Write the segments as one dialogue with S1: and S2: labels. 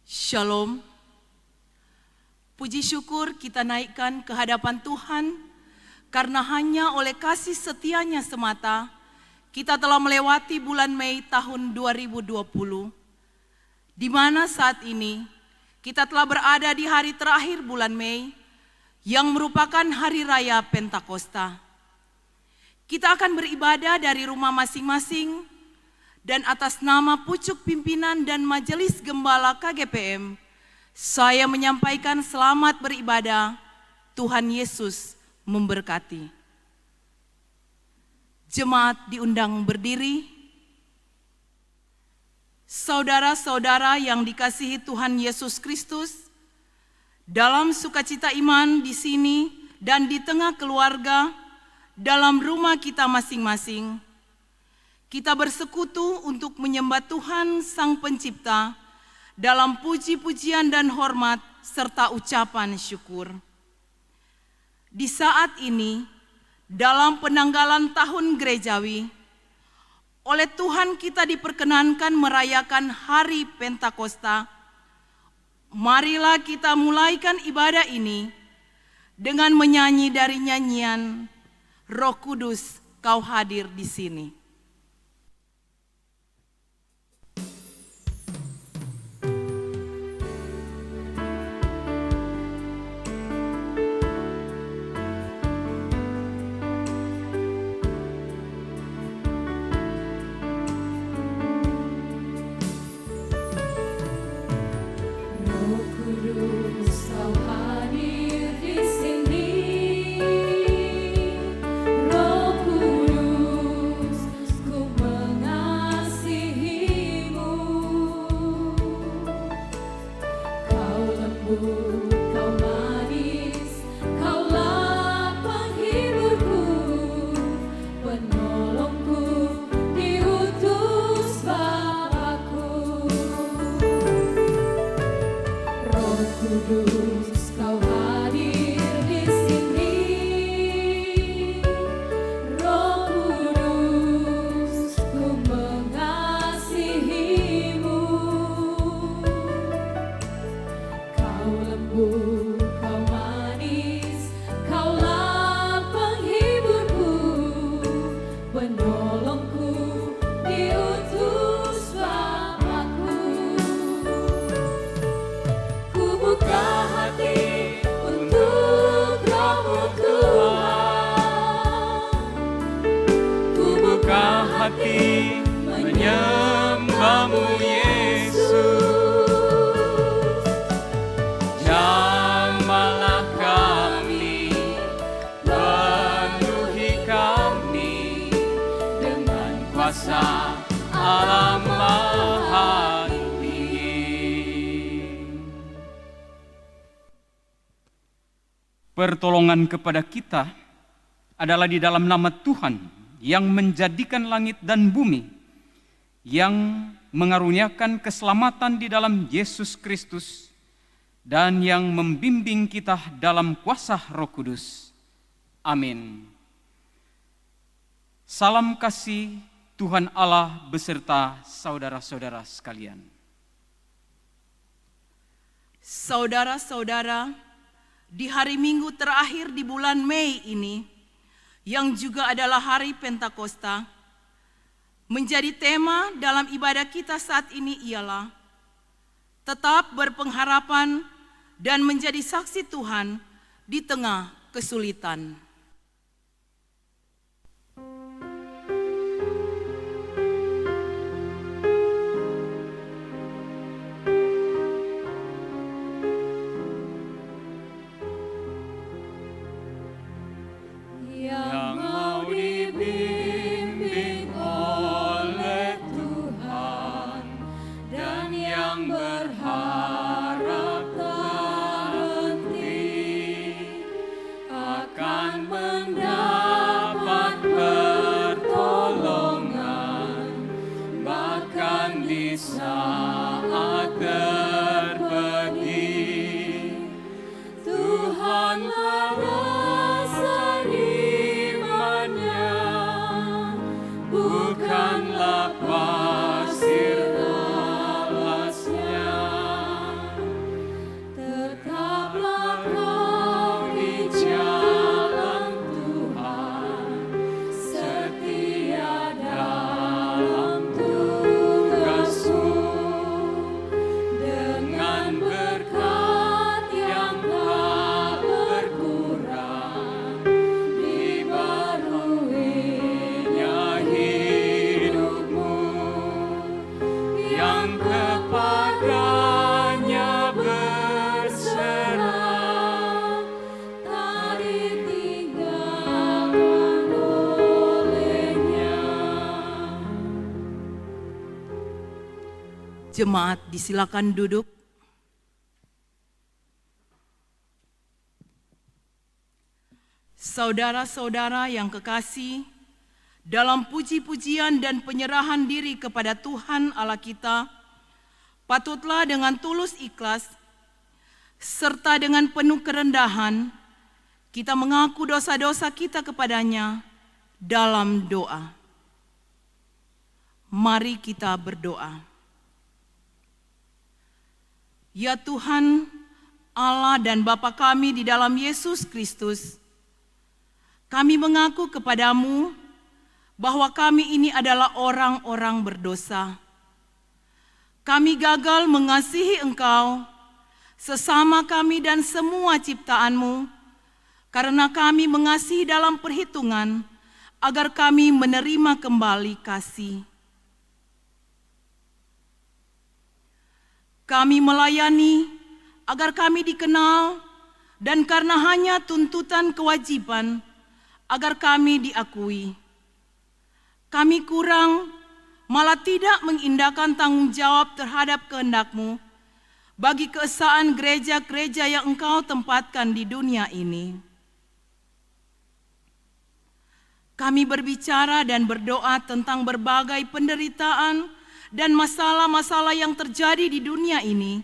S1: Shalom. Puji syukur kita naikkan ke hadapan Tuhan, karena hanya oleh kasih setianya semata, kita telah melewati bulan Mei tahun 2020, di mana saat ini kita telah berada di hari terakhir bulan Mei, yang merupakan hari raya Pentakosta. Kita akan beribadah dari rumah masing-masing, dan atas nama pucuk pimpinan dan majelis gembala KGPM, saya menyampaikan selamat beribadah. Tuhan Yesus memberkati. Jemaat diundang berdiri. Saudara-saudara yang dikasihi Tuhan Yesus Kristus, dalam sukacita iman di sini dan di tengah keluarga, dalam rumah kita masing-masing, kita bersekutu untuk menyembah Tuhan Sang Pencipta dalam puji-pujian dan hormat serta ucapan syukur. Di saat ini, dalam penanggalan tahun gerejawi, oleh Tuhan kita diperkenankan merayakan hari Pentakosta. Marilah kita mulaikan ibadah ini dengan menyanyi dari nyanyian Roh Kudus, Kau hadir di sini.
S2: Pertolongan kepada kita adalah di dalam nama Tuhan yang menjadikan langit dan bumi, yang mengaruniakan keselamatan di dalam Yesus Kristus, dan yang membimbing kita dalam kuasa Roh Kudus. Amin. Salam kasih Tuhan Allah beserta saudara-saudara sekalian.
S1: Saudara-saudara, di hari Minggu terakhir di bulan Mei ini, yang juga adalah hari Pentakosta, menjadi tema dalam ibadah kita saat ini ialah tetap berpengharapan dan menjadi saksi Tuhan di tengah kesulitan.
S3: Bukanlah pasir alasnya.
S1: Jemaat disilakan duduk. Saudara-saudara yang kekasih, dalam puji-pujian dan penyerahan diri kepada Tuhan Allah kita, patutlah dengan tulus ikhlas, serta dengan penuh kerendahan, kita mengaku dosa-dosa kita kepadanya dalam doa. Mari kita berdoa. Ya Tuhan, Allah dan Bapa kami di dalam Yesus Kristus, kami mengaku kepadamu bahwa kami ini adalah orang-orang berdosa. Kami gagal mengasihi Engkau, sesama kami dan semua ciptaan-Mu, karena kami mengasihi dalam perhitungan agar kami menerima kembali kasih. Kami melayani agar kami dikenal, dan karena hanya tuntutan kewajiban agar kami diakui. Kami kurang, malah tidak mengindahkan tanggung jawab terhadap kehendak-Mu bagi keesaan gereja-gereja yang Engkau tempatkan di dunia ini. Kami berbicara dan berdoa tentang berbagai penderitaan dan masalah-masalah yang terjadi di dunia ini,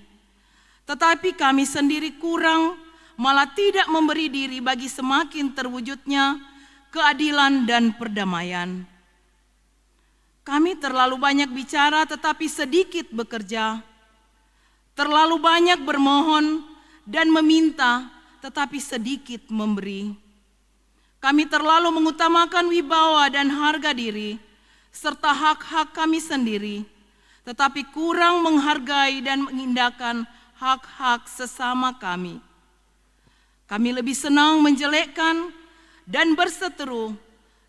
S1: tetapi kami sendiri kurang, malah tidak memberi diri bagi semakin terwujudnya keadilan dan perdamaian. Kami terlalu banyak bicara tetapi sedikit bekerja, terlalu banyak bermohon dan meminta tetapi sedikit memberi. Kami terlalu mengutamakan wibawa dan harga diri, serta hak-hak kami sendiri, tetapi kurang menghargai dan mengindahkan hak-hak sesama kami. Kami lebih senang menjelekkan dan berseteru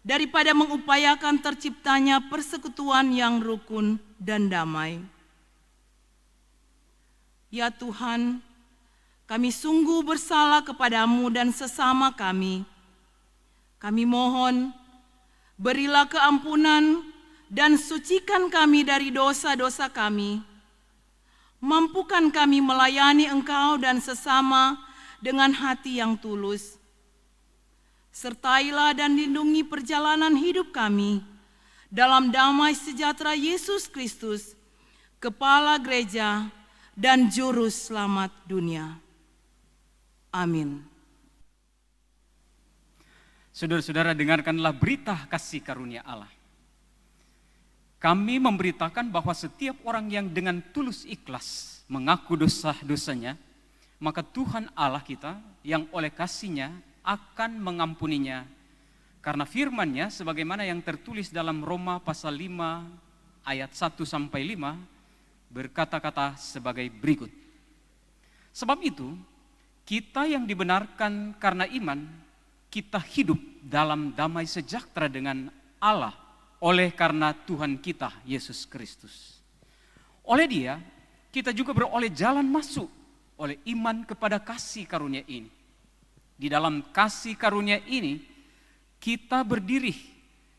S1: daripada mengupayakan terciptanya persekutuan yang rukun dan damai. Ya Tuhan, kami sungguh bersalah kepadamu dan sesama kami. Kami mohon, berilah keampunan dan sucikan kami dari dosa-dosa kami. Mampukan kami melayani Engkau dan sesama dengan hati yang tulus. Sertailah dan lindungi perjalanan hidup kami dalam damai sejahtera Yesus Kristus, Kepala Gereja dan Juru Selamat dunia. Amin.
S2: Saudara-saudara, dengarkanlah berita kasih karunia Allah. Kami memberitakan bahwa setiap orang yang dengan tulus ikhlas mengaku dosa-dosanya, maka Tuhan Allah kita yang oleh kasih-Nya akan mengampuninya. Karena firman-Nya sebagaimana yang tertulis dalam Roma pasal 5 ayat 1-5 berkata-kata sebagai berikut. Sebab itu, kita yang dibenarkan karena iman, kita hidup dalam damai sejahtera dengan Allah oleh karena Tuhan kita, Yesus Kristus. Oleh Dia, kita juga beroleh jalan masuk oleh iman kepada kasih karunia ini. Di dalam kasih karunia ini, kita berdiri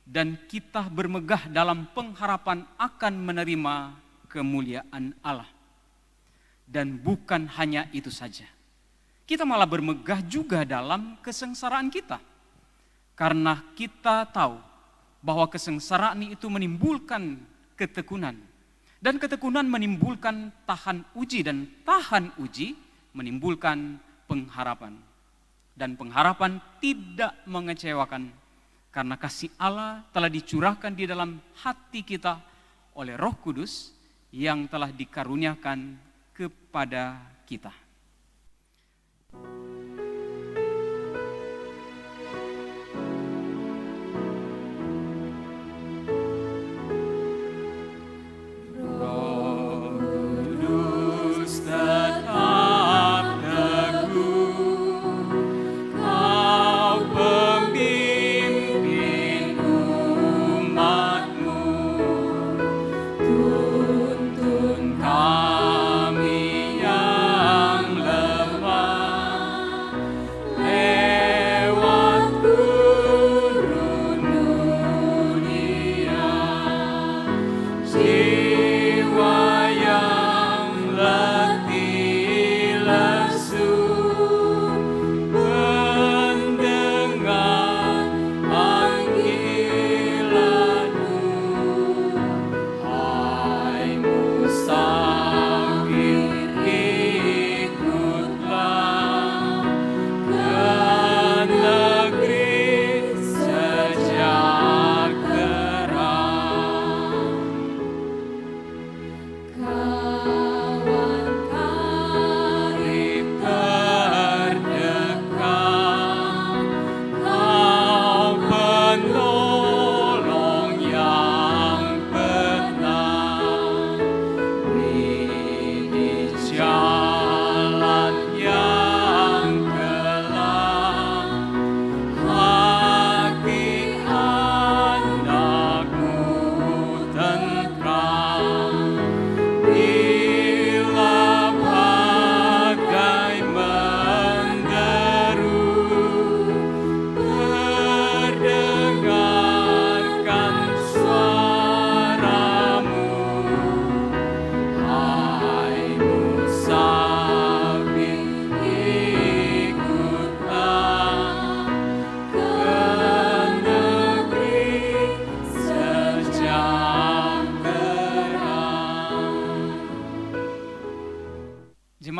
S2: dan kita bermegah dalam pengharapan akan menerima kemuliaan Allah. Dan bukan hanya itu saja. Kita malah bermegah juga dalam kesengsaraan kita. Karena kita tahu bahwa kesengsaraan itu menimbulkan ketekunan. Dan ketekunan menimbulkan tahan uji, dan tahan uji menimbulkan pengharapan. Dan pengharapan tidak mengecewakan, karena kasih Allah telah dicurahkan di dalam hati kita oleh Roh Kudus yang telah dikaruniakan kepada kita.
S3: Tuntun kami yang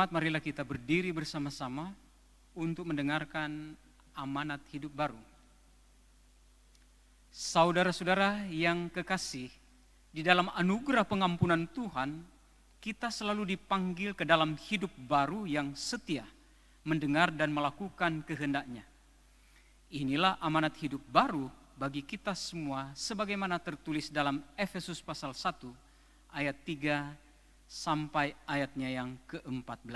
S2: Jemaat, marilah kita berdiri bersama-sama untuk mendengarkan amanat hidup baru. Saudara-saudara yang kekasih, di dalam anugerah pengampunan Tuhan, kita selalu dipanggil ke dalam hidup baru yang setia, mendengar dan melakukan kehendak-Nya. Inilah amanat hidup baru bagi kita semua, sebagaimana tertulis dalam Efesus pasal 1 ayat 3 sampai ayatnya yang ke-14.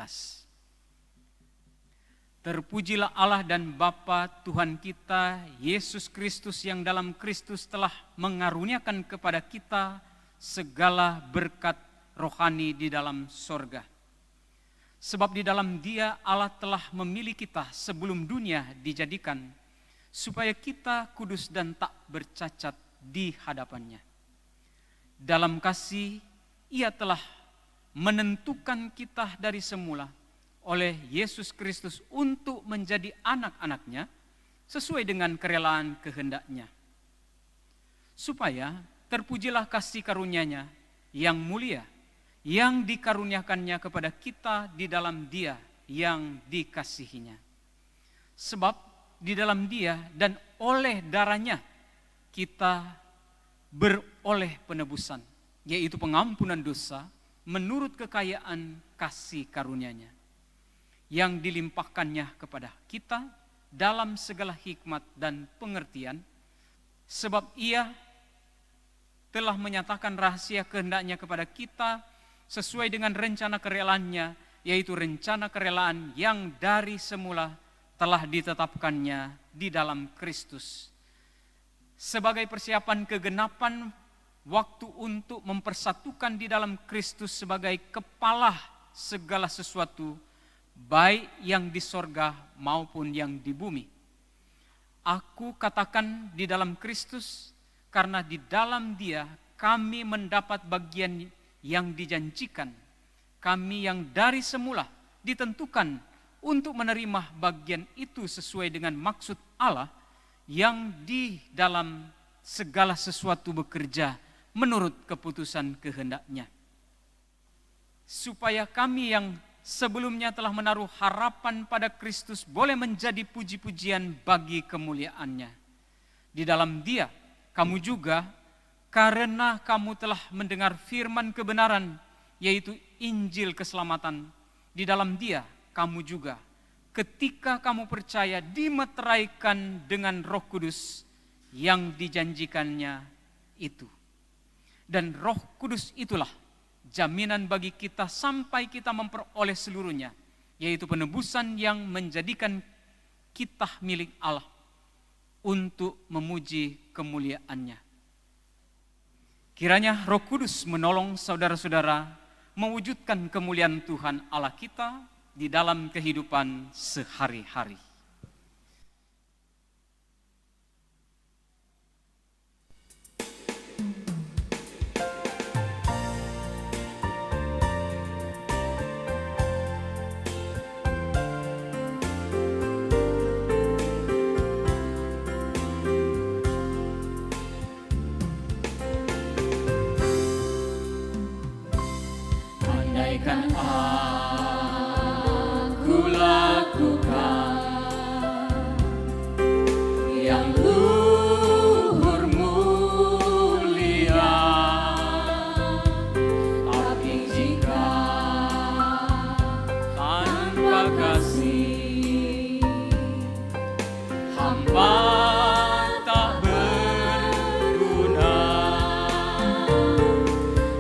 S2: Terpujilah Allah dan Bapa Tuhan kita, Yesus Kristus, yang dalam Kristus telah mengaruniakan kepada kita segala berkat rohani di dalam sorga. Sebab di dalam Dia Allah telah memilih kita sebelum dunia dijadikan, supaya kita kudus dan tak bercacat di hadapan-Nya. Dalam kasih Ia telah menentukan kita dari semula oleh Yesus Kristus untuk menjadi anak-anak-Nya sesuai dengan kerelaan kehendak-Nya. Supaya terpujilah kasih karunia-Nya yang mulia, yang dikaruniakannya kepada kita di dalam Dia yang dikasihinya. Sebab di dalam Dia dan oleh darah-Nya kita beroleh penebusan, yaitu pengampunan dosa menurut kekayaan kasih karunia-Nya, yang dilimpahkannya kepada kita dalam segala hikmat dan pengertian, sebab Ia telah menyatakan rahasia kehendak-Nya kepada kita sesuai dengan rencana kerelaan-Nya, yaitu rencana kerelaan yang dari semula telah ditetapkannya di dalam Kristus, sebagai persiapan kegenapan waktu untuk mempersatukan di dalam Kristus sebagai kepala segala sesuatu, baik yang di sorga maupun yang di bumi. Aku katakan di dalam Kristus, karena di dalam Dia kami mendapat bagian yang dijanjikan, kami yang dari semula ditentukan untuk menerima bagian itu sesuai dengan maksud Allah yang di dalam segala sesuatu bekerja menurut keputusan kehendak-Nya. Supaya kami yang sebelumnya telah menaruh harapan pada Kristus boleh menjadi puji-pujian bagi kemuliaan-Nya. Di dalam Dia kamu juga, karena kamu telah mendengar firman kebenaran, yaitu Injil keselamatan, di dalam Dia kamu juga, ketika kamu percaya, dimeteraikan dengan Roh Kudus yang dijanjikannya itu. Dan Roh Kudus itulah jaminan bagi kita sampai kita memperoleh seluruhnya, yaitu penebusan yang menjadikan kita milik Allah untuk memuji kemuliaan-Nya. Kiranya Roh Kudus menolong saudara-saudara mewujudkan kemuliaan Tuhan Allah kita di dalam kehidupan sehari-hari.
S3: Andaikan aku lakukan yang luhur mulia, tapi jika tanpa kasih hamba tak berguna.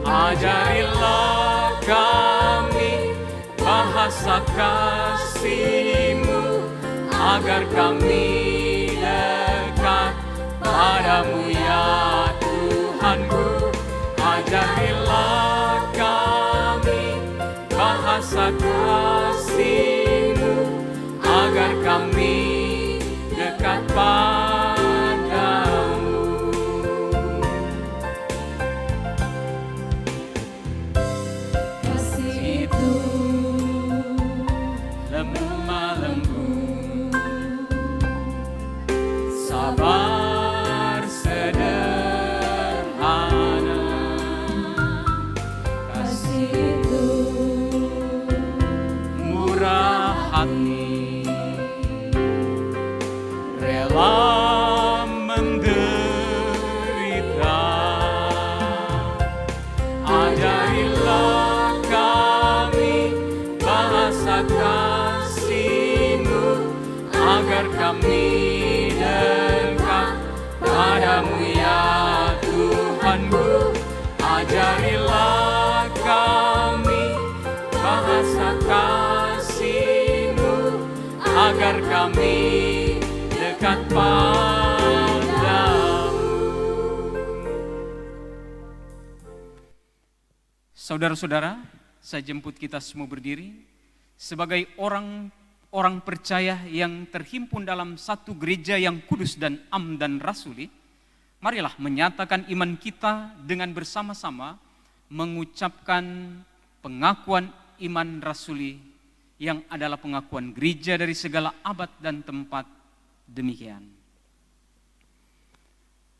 S3: Ajarilah kami bahasa kasih-Mu, agar kami dekat padamu ya Tuhanku. Ajarilah kami bahasa kasih-Mu, agar kami dekat padamu.
S4: Kasih itu
S3: Lemah lembut, sabar sederhana, kami dekat padamu.
S2: Saudara-saudara, saya jemput kita semua berdiri sebagai orang percaya yang terhimpun dalam satu gereja yang kudus dan am dan rasuli. Marilah menyatakan iman kita dengan bersama-sama mengucapkan pengakuan iman rasuli yang adalah pengakuan gereja dari segala abad dan tempat. Demikian.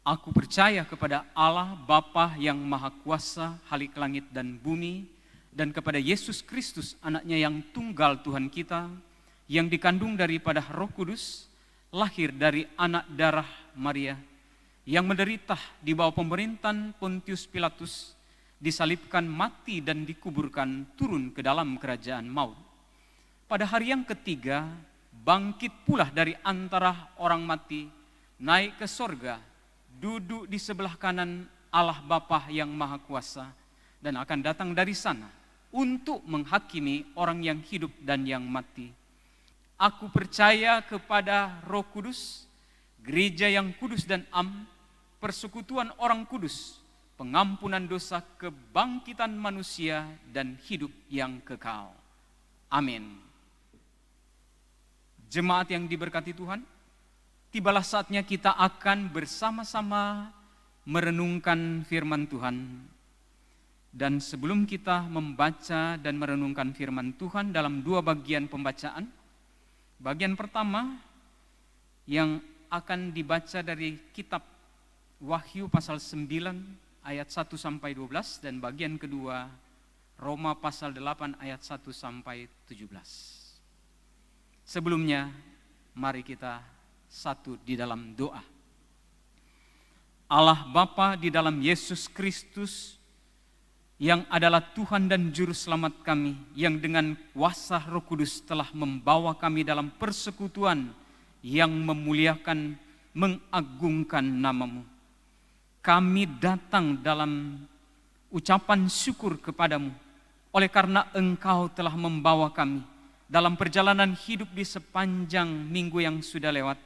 S2: Aku percaya kepada Allah Bapa yang Maha Kuasa, Khalik langit dan bumi, dan kepada Yesus Kristus, anaknya yang tunggal Tuhan kita, yang dikandung daripada Roh Kudus, lahir dari anak darah Maria, yang menderita di bawah pemerintahan Pontius Pilatus, disalibkan, mati dan dikuburkan, turun ke dalam kerajaan maut. Pada hari yang ketiga, bangkit pula dari antara orang mati, naik ke sorga, duduk di sebelah kanan Allah Bapa yang Maha Kuasa, dan akan datang dari sana untuk menghakimi orang yang hidup dan yang mati. Aku percaya kepada Roh Kudus, gereja yang kudus dan am, persekutuan orang kudus, pengampunan dosa, kebangkitan manusia, dan hidup yang kekal. Amin. Jemaat yang diberkati Tuhan, tibalah saatnya kita akan bersama-sama merenungkan firman Tuhan. Dan sebelum kita membaca dan merenungkan firman Tuhan dalam dua bagian pembacaan, bagian pertama yang akan dibaca dari kitab Wahyu pasal 9 ayat 1 sampai 12, dan bagian kedua Roma pasal 8 ayat 1 sampai 17. Sebelumnya, mari kita satu di dalam doa. Allah Bapa di dalam Yesus Kristus, yang adalah Tuhan dan Juru Selamat kami, yang dengan kuasa Roh Kudus telah membawa kami dalam persekutuan yang memuliakan, mengagungkan nama-Mu. Kami datang dalam ucapan syukur kepadamu, oleh karena Engkau telah membawa kami dalam perjalanan hidup di sepanjang minggu yang sudah lewat,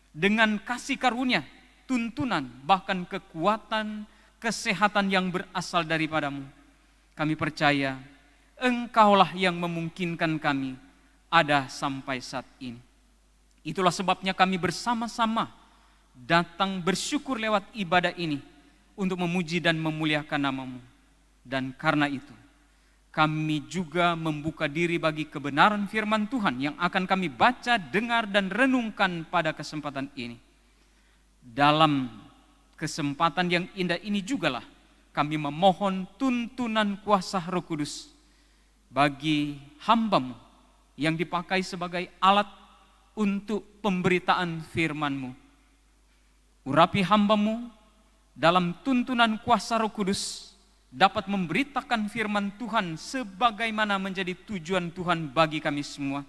S2: dengan kasih karunia, tuntunan, bahkan kekuatan, kesehatan yang berasal daripadamu. Kami percaya Engkaulah yang memungkinkan kami ada sampai saat ini. Itulah sebabnya kami bersama-sama datang bersyukur lewat ibadah ini untuk memuji dan memuliakan nama-Mu. Dan karena itu, kami juga membuka diri bagi kebenaran firman Tuhan yang akan kami baca, dengar, dan renungkan pada kesempatan ini. Dalam kesempatan yang indah ini jugalah kami memohon tuntunan kuasa Roh Kudus bagi hamba-Mu yang dipakai sebagai alat untuk pemberitaan firman-Mu. Urapi hamba-Mu dalam tuntunan kuasa Roh Kudus dapat memberitakan firman Tuhan sebagaimana menjadi tujuan Tuhan bagi kami semua.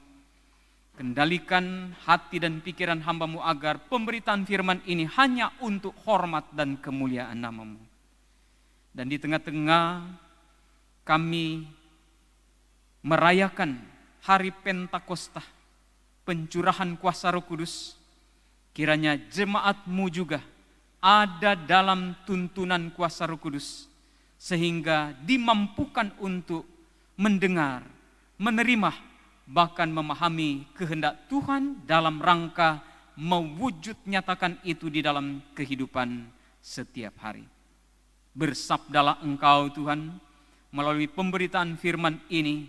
S2: Kendalikan hati dan pikiran hamba-Mu agar pemberitaan firman ini hanya untuk hormat dan kemuliaan nama-Mu. Dan di tengah-tengah kami merayakan hari Pentakosta, pencurahan kuasa Roh Kudus, kiranya jemaat-Mu juga ada dalam tuntunan kuasa Roh Kudus, sehingga dimampukan untuk mendengar, menerima, bahkan memahami kehendak Tuhan dalam rangka mewujud nyatakan itu di dalam kehidupan setiap hari. Bersabdalah Engkau Tuhan, melalui pemberitaan firman ini,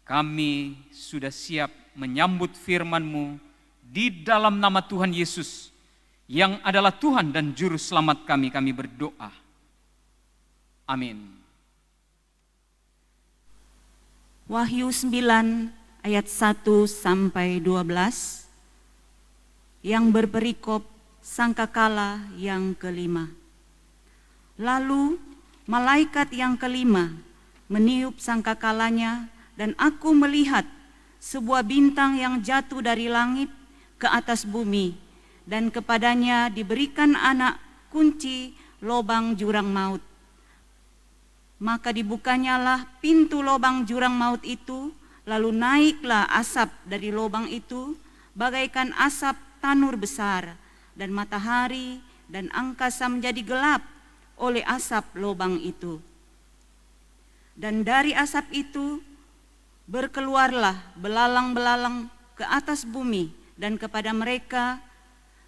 S2: kami sudah siap menyambut firman-Mu di dalam nama Tuhan Yesus, yang adalah Tuhan dan Juru Selamat kami berdoa. Amin.
S1: Wahyu 9 ayat 1 sampai 12 yang berperikop sangkakala yang kelima. Lalu malaikat yang kelima meniup sangkakalanya, dan aku melihat sebuah bintang yang jatuh dari langit ke atas bumi, dan kepadanya diberikan anak kunci lobang jurang maut. Maka dibukanyalah pintu lobang jurang maut itu, lalu naiklah asap dari lobang itu
S5: bagaikan asap tanur besar, dan matahari dan angkasa menjadi gelap oleh asap lubang itu. Dan dari asap itu berkeluarlah belalang-belalang ke atas bumi, dan kepada mereka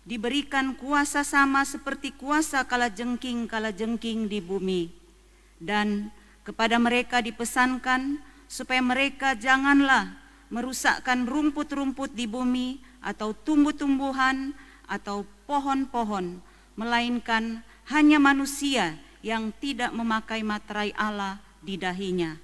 S5: diberikan kuasa sama seperti kuasa kalajengking di bumi. Dan kepada mereka dipesankan supaya mereka janganlah merusakkan rumput-rumput di bumi atau tumbuh-tumbuhan atau pohon-pohon, melainkan hanya manusia yang tidak memakai materai Allah di dahinya.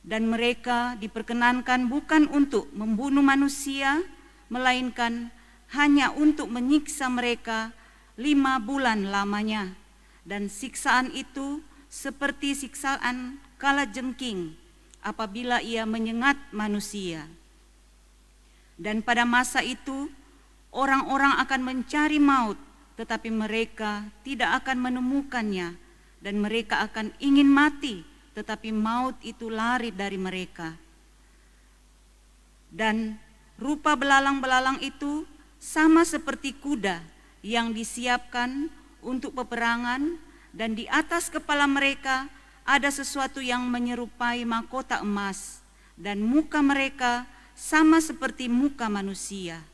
S5: Dan mereka diperkenankan bukan untuk membunuh manusia, melainkan hanya untuk menyiksa mereka 5 bulan lamanya. Dan siksaan itu seperti siksaan kalajengking apabila ia menyengat manusia. Dan pada masa itu orang-orang akan mencari maut, tetapi mereka tidak akan menemukannya, dan mereka akan ingin mati, tetapi maut itu lari dari mereka. Dan rupa belalang-belalang itu sama seperti kuda yang disiapkan untuk peperangan, dan di atas kepala mereka ada sesuatu yang menyerupai mahkota emas, dan muka mereka sama seperti muka manusia.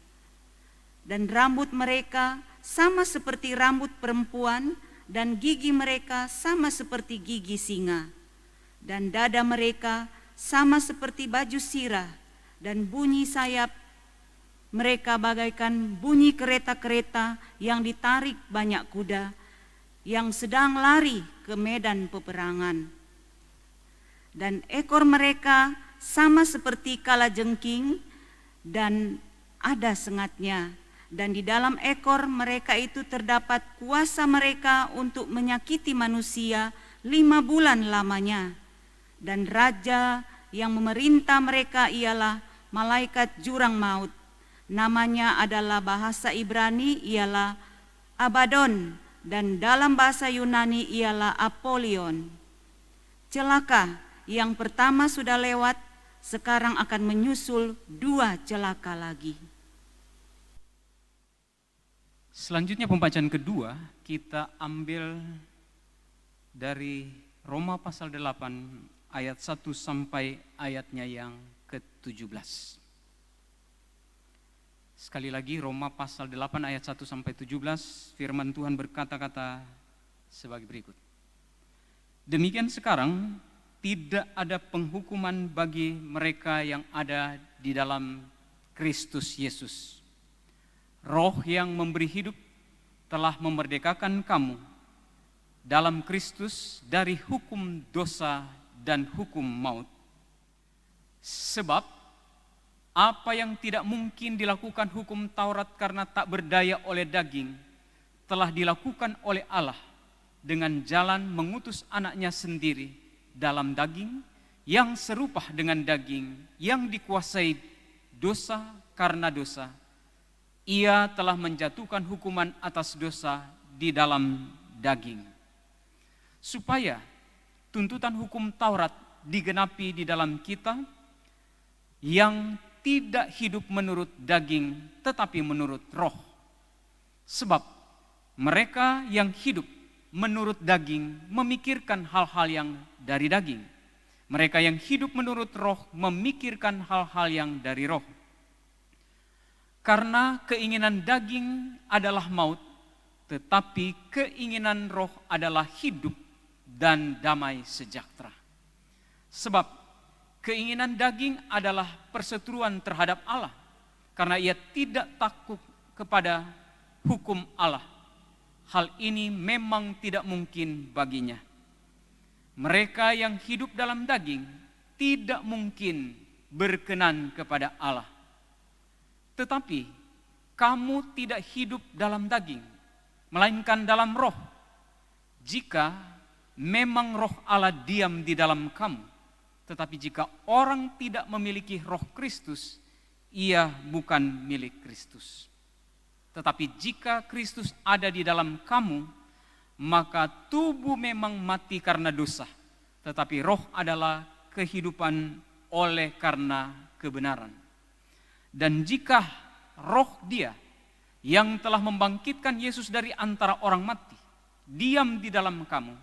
S5: Dan rambut mereka sama seperti rambut perempuan, dan gigi mereka sama seperti gigi singa. Dan dada mereka sama seperti baju sirah, dan bunyi sayap mereka bagaikan bunyi kereta-kereta yang ditarik banyak kuda yang sedang lari ke medan peperangan. Dan ekor mereka sama seperti kalajengking dan ada sengatnya, dan di dalam ekor mereka itu terdapat kuasa mereka untuk menyakiti manusia 5 bulan lamanya. Dan raja yang memerintah mereka ialah malaikat jurang maut. Namanya adalah bahasa Ibrani ialah Abaddon, dan dalam bahasa Yunani ialah Apollyon. Celaka yang pertama sudah lewat, sekarang akan menyusul 2 celaka lagi.
S2: Selanjutnya pembacaan kedua kita ambil dari Roma pasal 8 ayat 1 sampai ayatnya yang ke-17. Sekali lagi Roma pasal 8 ayat 1 sampai 17, firman Tuhan berkata-kata sebagai berikut. Demikian sekarang tidak ada penghukuman bagi mereka yang ada di dalam Kristus Yesus. Roh yang memberi hidup telah memerdekakan kamu dalam Kristus dari hukum dosa dan hukum maut. Sebab apa yang tidak mungkin dilakukan hukum Taurat karena tak berdaya oleh daging, telah dilakukan oleh Allah dengan jalan mengutus anaknya sendiri dalam daging yang serupa dengan daging yang dikuasai dosa karena dosa. Ia telah menjatuhkan hukuman atas dosa di dalam daging, supaya tuntutan hukum Taurat digenapi di dalam kita yang tidak hidup menurut daging tetapi menurut roh. Sebab mereka yang hidup menurut daging memikirkan hal-hal yang dari daging. Mereka yang hidup menurut roh memikirkan hal-hal yang dari roh. Karena keinginan daging adalah maut, tetapi keinginan roh adalah hidup dan damai sejahtera. Sebab keinginan daging adalah perseteruan terhadap Allah, karena ia tidak takut kepada hukum Allah. Hal ini memang tidak mungkin baginya. Mereka yang hidup dalam daging tidak mungkin berkenan kepada Allah. Tetapi kamu tidak hidup dalam daging, melainkan dalam roh. Jika memang roh Allah diam di dalam kamu, tetapi jika orang tidak memiliki roh Kristus, ia bukan milik Kristus. Tetapi jika Kristus ada di dalam kamu, maka tubuh memang mati karena dosa, tetapi roh adalah kehidupan oleh karena kebenaran. Dan jika roh Dia yang telah membangkitkan Yesus dari antara orang mati diam di dalam kamu,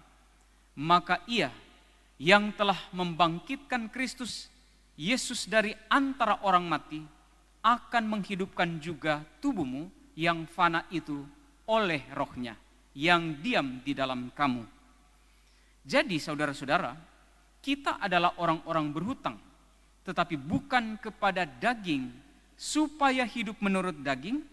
S2: maka Ia yang telah membangkitkan Kristus Yesus dari antara orang mati akan menghidupkan juga tubuhmu yang fana itu oleh rohnya yang diam di dalam kamu. Jadi saudara-saudara, kita adalah orang-orang berhutang, tetapi bukan kepada daging supaya hidup menurut daging.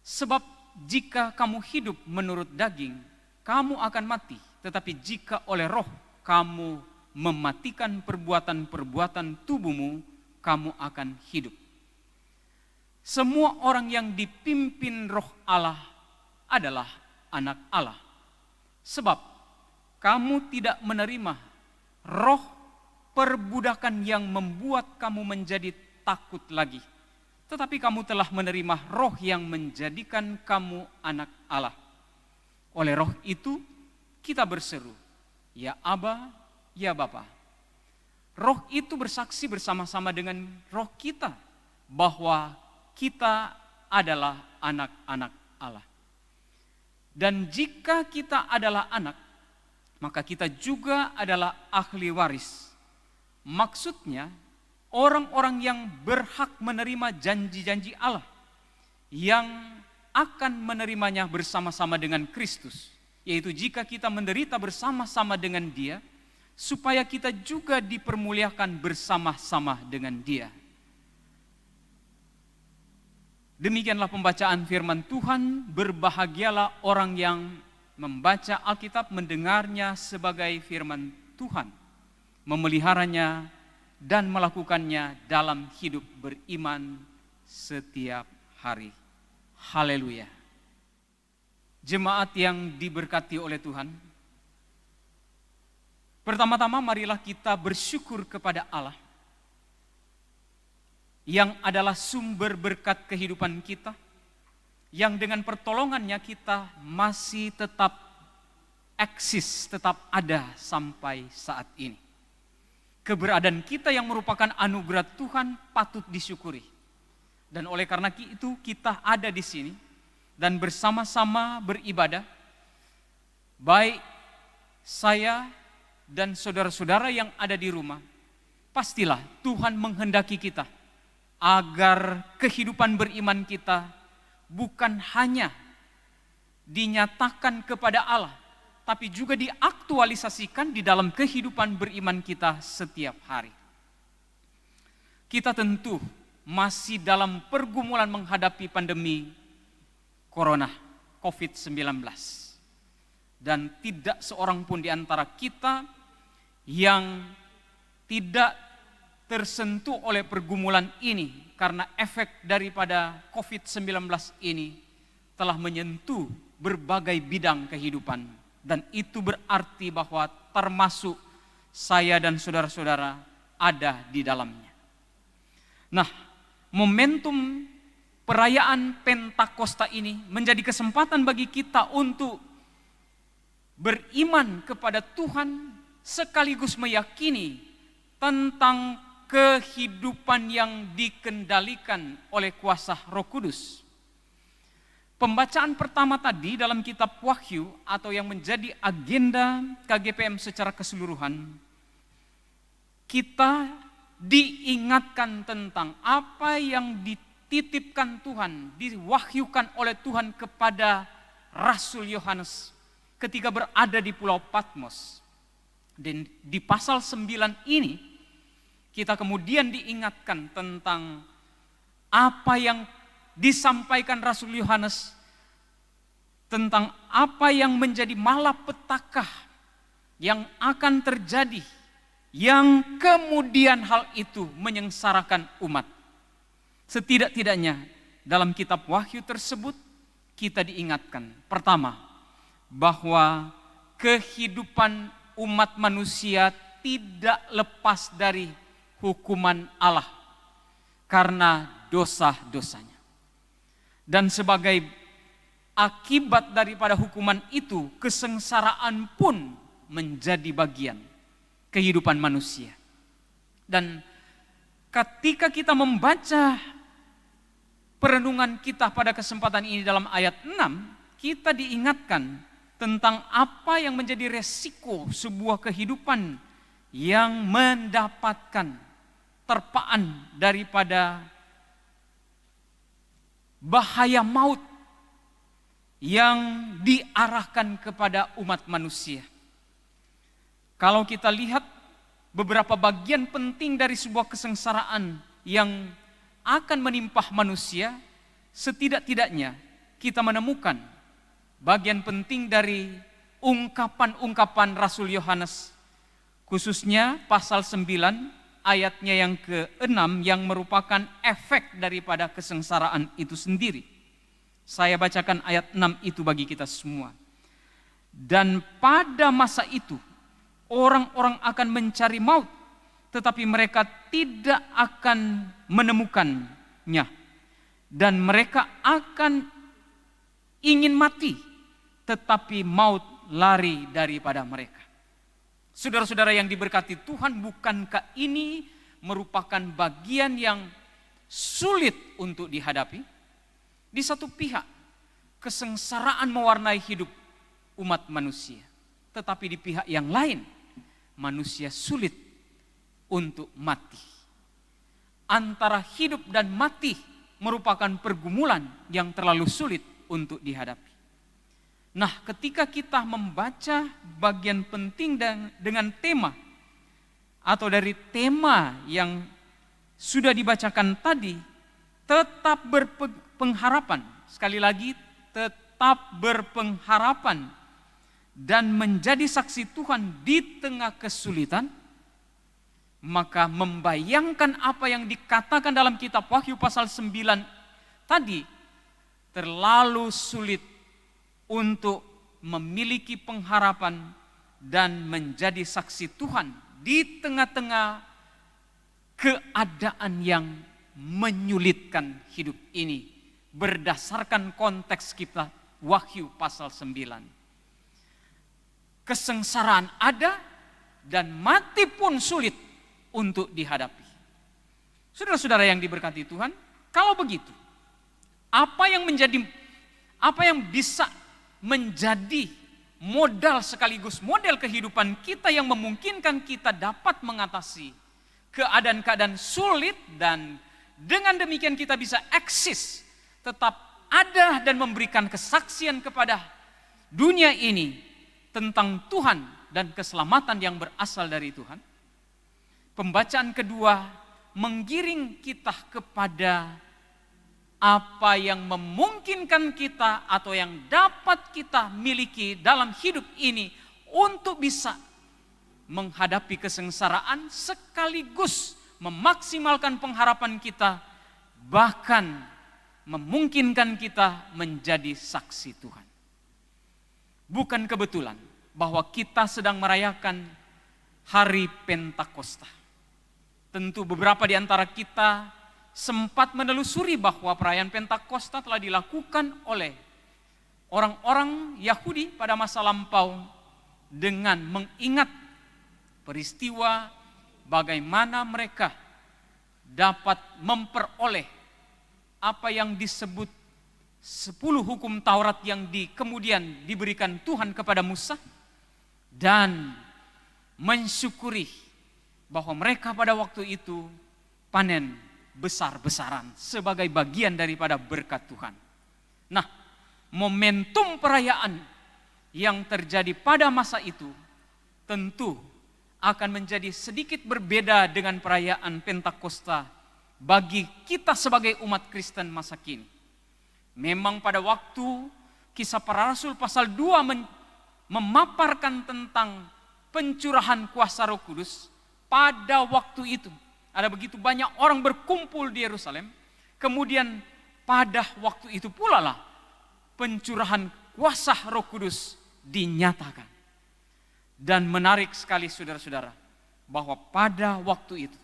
S2: Sebab jika kamu hidup menurut daging, kamu akan mati. Tetapi jika oleh roh kamu mematikan perbuatan-perbuatan tubuhmu, kamu akan hidup. Semua orang yang dipimpin roh Allah adalah anak Allah. Sebab kamu tidak menerima roh perbudakan yang membuat kamu menjadi takut lagi, tetapi kamu telah menerima roh yang menjadikan kamu anak Allah. Oleh roh itu kita berseru, ya Aba, ya Bapa. Roh itu bersaksi bersama-sama dengan roh kita bahwa kita adalah anak-anak Allah. Dan jika kita adalah anak, maka kita juga adalah ahli waris. Maksudnya, orang-orang yang berhak menerima janji-janji Allah, yang akan menerimanya bersama-sama dengan Kristus, yaitu jika kita menderita bersama-sama dengan Dia, supaya kita juga dipermuliakan bersama-sama dengan Dia. Demikianlah pembacaan firman Tuhan. Berbahagialah orang yang membaca Alkitab, mendengarnya sebagai firman Tuhan, memeliharanya dan melakukannya dalam hidup beriman setiap hari. Haleluya. Jemaat yang diberkati oleh Tuhan, pertama-tama marilah kita bersyukur kepada Allah yang adalah sumber berkat kehidupan kita, yang dengan pertolongannya kita masih tetap eksis, tetap ada sampai saat ini. Keberadaan kita yang merupakan anugerah Tuhan patut disyukuri. Dan oleh karena itu kita ada di sini dan bersama-sama beribadah. Baik saya dan saudara-saudara yang ada di rumah, pastilah Tuhan menghendaki kita agar kehidupan beriman kita bukan hanya dinyatakan kepada Allah, tapi juga diaktualisasikan di dalam kehidupan beriman kita setiap hari. Kita tentu masih dalam pergumulan menghadapi pandemi Corona, COVID-19. Dan tidak seorang pun di antara kita yang tidak tersentuh oleh pergumulan ini, karena efek daripada COVID-19 ini telah menyentuh berbagai bidang kehidupan. Dan itu berarti bahwa termasuk saya dan saudara-saudara ada di dalamnya. Nah, momentum perayaan Pentakosta ini menjadi kesempatan bagi kita untuk beriman kepada Tuhan sekaligus meyakini tentang kehidupan yang dikendalikan oleh kuasa Roh Kudus. Pembacaan pertama tadi dalam kitab Wahyu atau yang menjadi agenda KGPM secara keseluruhan, kita diingatkan tentang apa yang dititipkan Tuhan, diwahyukan oleh Tuhan kepada Rasul Yohanes ketika berada di Pulau Patmos. Dan di pasal 9 ini kita kemudian diingatkan tentang apa yang disampaikan Rasul Yohanes, tentang apa yang menjadi malapetaka yang akan terjadi, yang kemudian hal itu menyengsarakan umat. Setidak-tidaknya dalam kitab Wahyu tersebut kita diingatkan, pertama, bahwa kehidupan umat manusia tidak lepas dari hukuman Allah karena dosa-dosanya. Dan sebagai akibat daripada hukuman itu, kesengsaraan pun menjadi bagian kehidupan manusia. Dan ketika kita membaca perenungan kita pada kesempatan ini dalam ayat 6, kita diingatkan tentang apa yang menjadi resiko sebuah kehidupan yang mendapatkan terpaan daripada bahaya maut yang diarahkan kepada umat manusia. Kalau kita lihat beberapa bagian penting dari sebuah kesengsaraan yang akan menimpa manusia, setidak-tidaknya kita menemukan bagian penting dari ungkapan-ungkapan Rasul Yohanes, khususnya pasal 9 ayatnya yang ke-6 yang merupakan efek daripada kesengsaraan itu sendiri. Saya bacakan ayat 6 itu bagi kita semua. Dan pada masa itu orang-orang akan mencari maut, tetapi mereka tidak akan menemukannya. Dan mereka akan ingin mati, tetapi maut lari daripada mereka. Saudara-saudara yang diberkati Tuhan, bukankah ini merupakan bagian yang sulit untuk dihadapi? Di satu pihak, kesengsaraan mewarnai hidup umat manusia. Tetapi di pihak yang lain, manusia sulit untuk mati. Antara hidup dan mati merupakan pergumulan yang terlalu sulit untuk dihadapi. Nah, ketika kita membaca bagian penting dengan tema atau dari tema yang sudah dibacakan tadi, tetap berpengharapan. Sekali lagi, tetap berpengharapan dan menjadi saksi Tuhan di tengah kesulitan, maka membayangkan apa yang dikatakan dalam kitab Wahyu pasal 9 tadi terlalu sulit untuk memiliki pengharapan dan menjadi saksi Tuhan di tengah-tengah keadaan yang menyulitkan hidup ini berdasarkan konteks kita Wahyu pasal 9. Kesengsaraan ada dan mati pun sulit untuk dihadapi. Saudara-saudara yang diberkati Tuhan, kalau begitu, apa yang bisa menjadi modal sekaligus model kehidupan kita yang memungkinkan kita dapat mengatasi keadaan-keadaan sulit dan dengan demikian kita bisa eksis, tetap ada dan memberikan kesaksian kepada dunia ini tentang Tuhan dan keselamatan yang berasal dari Tuhan. Pembacaan kedua menggiring kita kepada apa yang memungkinkan kita atau yang dapat kita miliki dalam hidup ini untuk bisa menghadapi kesengsaraan sekaligus memaksimalkan pengharapan kita, bahkan memungkinkan kita menjadi saksi Tuhan. Bukan kebetulan bahwa kita sedang merayakan hari Pentakosta. Tentu beberapa di antara kita sempat menelusuri bahwa perayaan Pentakosta telah dilakukan oleh orang-orang Yahudi pada masa lampau dengan mengingat peristiwa bagaimana mereka dapat memperoleh apa yang disebut 10 hukum Taurat yang kemudian diberikan Tuhan kepada Musa, dan mensyukuri bahwa mereka pada waktu itu panen besar-besaran sebagai bagian daripada berkat Tuhan. Nah, momentum perayaan yang terjadi pada masa itu tentu akan menjadi sedikit berbeda dengan perayaan Pentakosta bagi kita sebagai umat Kristen masa kini. Memang pada waktu Kisah Para Rasul pasal 2 memaparkan tentang pencurahan kuasa Roh Kudus, pada waktu itu ada begitu banyak orang berkumpul di Yerusalem. Kemudian pada waktu itu pula lah pencurahan kuasa Roh Kudus dinyatakan. Dan menarik sekali saudara-saudara, bahwa pada waktu itu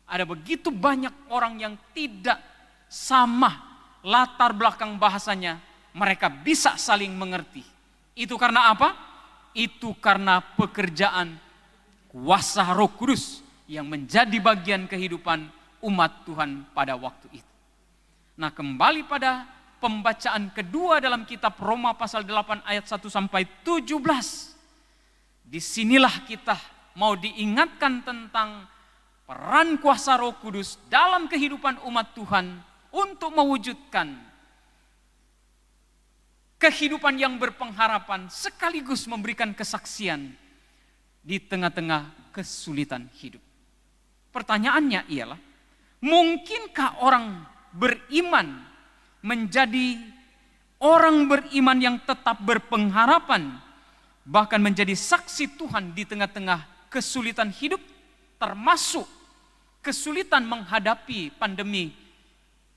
S2: ada begitu banyak orang yang tidak sama latar belakang bahasanya, mereka bisa saling mengerti. Itu karena apa? Itu karena pekerjaan kuasa Roh Kudus yang menjadi bagian kehidupan umat Tuhan pada waktu itu. Nah, kembali pada pembacaan kedua dalam kitab Roma pasal 8 ayat 1 sampai 17. Disinilah kita mau diingatkan tentang peran kuasa Roh Kudus dalam kehidupan umat Tuhan untuk mewujudkan kehidupan yang berpengharapan sekaligus memberikan kesaksian di tengah-tengah kesulitan hidup. Pertanyaannya ialah, mungkinkah orang beriman menjadi orang beriman yang tetap berpengharapan, bahkan menjadi saksi Tuhan di tengah-tengah kesulitan hidup, termasuk kesulitan menghadapi pandemi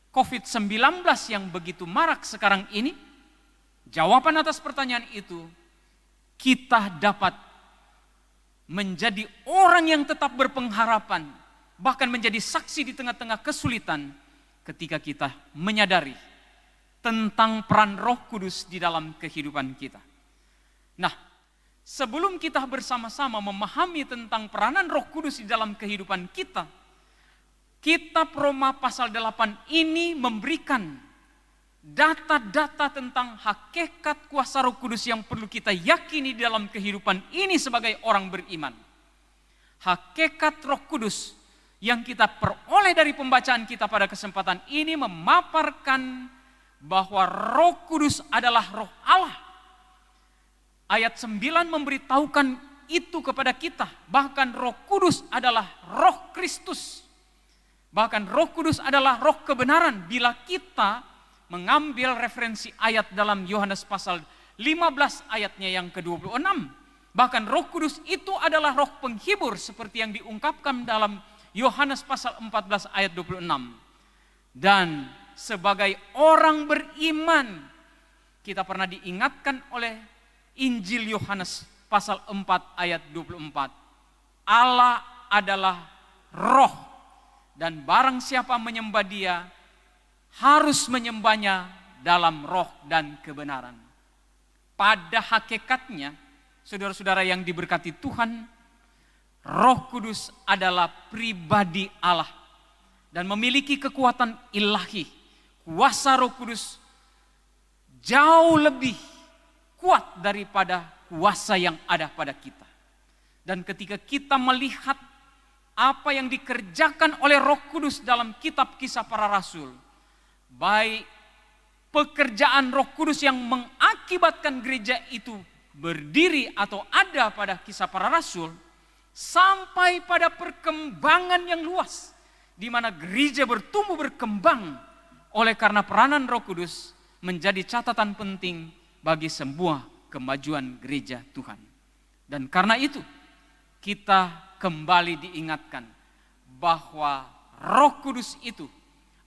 S2: COVID-19 yang begitu marak sekarang ini? Jawaban atas pertanyaan itu, kita dapat menjadi orang yang tetap berpengharapan, bahkan menjadi saksi di tengah-tengah kesulitan ketika kita menyadari tentang peran Roh Kudus di dalam kehidupan kita. Nah, sebelum kita bersama-sama memahami tentang peranan Roh Kudus di dalam kehidupan kita, kitab Roma pasal 8 ini memberikan data-data tentang hakikat kuasa Roh Kudus yang perlu kita yakini dalam kehidupan ini sebagai orang beriman. Hakikat Roh Kudus yang kita peroleh dari pembacaan kita pada kesempatan ini memaparkan bahwa Roh Kudus adalah Roh Allah. Ayat 9 memberitahukan itu kepada kita. Bahkan Roh Kudus adalah Roh Kristus. Bahkan Roh Kudus adalah Roh kebenaran bila kita mengambil referensi ayat dalam Yohanes pasal 15 ayatnya yang ke-26. Bahkan Roh Kudus itu adalah Roh penghibur seperti yang diungkapkan dalam Yohanes pasal 14 ayat 26. Dan sebagai orang beriman, kita pernah diingatkan oleh Injil Yohanes pasal 4 ayat 24. Allah adalah roh, dan barang siapa menyembah Dia harus menyembahnya dalam roh dan kebenaran. Pada hakikatnya, saudara-saudara yang diberkati Tuhan, Roh Kudus adalah pribadi Allah dan memiliki kekuatan ilahi. Kuasa Roh Kudus jauh lebih kuat daripada kuasa yang ada pada kita. Dan ketika kita melihat apa yang dikerjakan oleh Roh Kudus dalam kitab Kisah Para Rasul, baik pekerjaan Roh Kudus yang mengakibatkan gereja itu berdiri atau ada pada Kisah Para Rasul, sampai pada perkembangan yang luas, di mana gereja bertumbuh berkembang oleh karena peranan Roh Kudus menjadi catatan penting bagi sebuah kemajuan gereja Tuhan. Dan karena itu kita kembali diingatkan bahwa Roh Kudus itu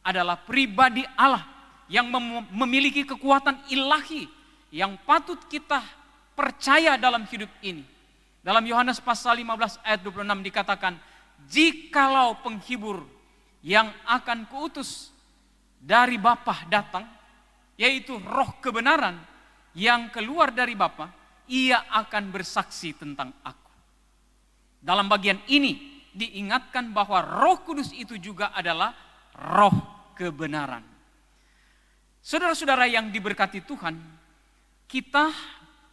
S2: adalah pribadi Allah yang memiliki kekuatan ilahi yang patut kita percaya dalam hidup ini. Dalam Yohanes pasal 15 ayat 26 dikatakan, jikalau penghibur yang akan kuutus dari Bapa datang, yaitu Roh kebenaran yang keluar dari Bapa, ia akan bersaksi tentang aku. Dalam bagian ini diingatkan bahwa Roh Kudus itu juga adalah Roh kebenaran. Saudara-saudara yang diberkati Tuhan, kita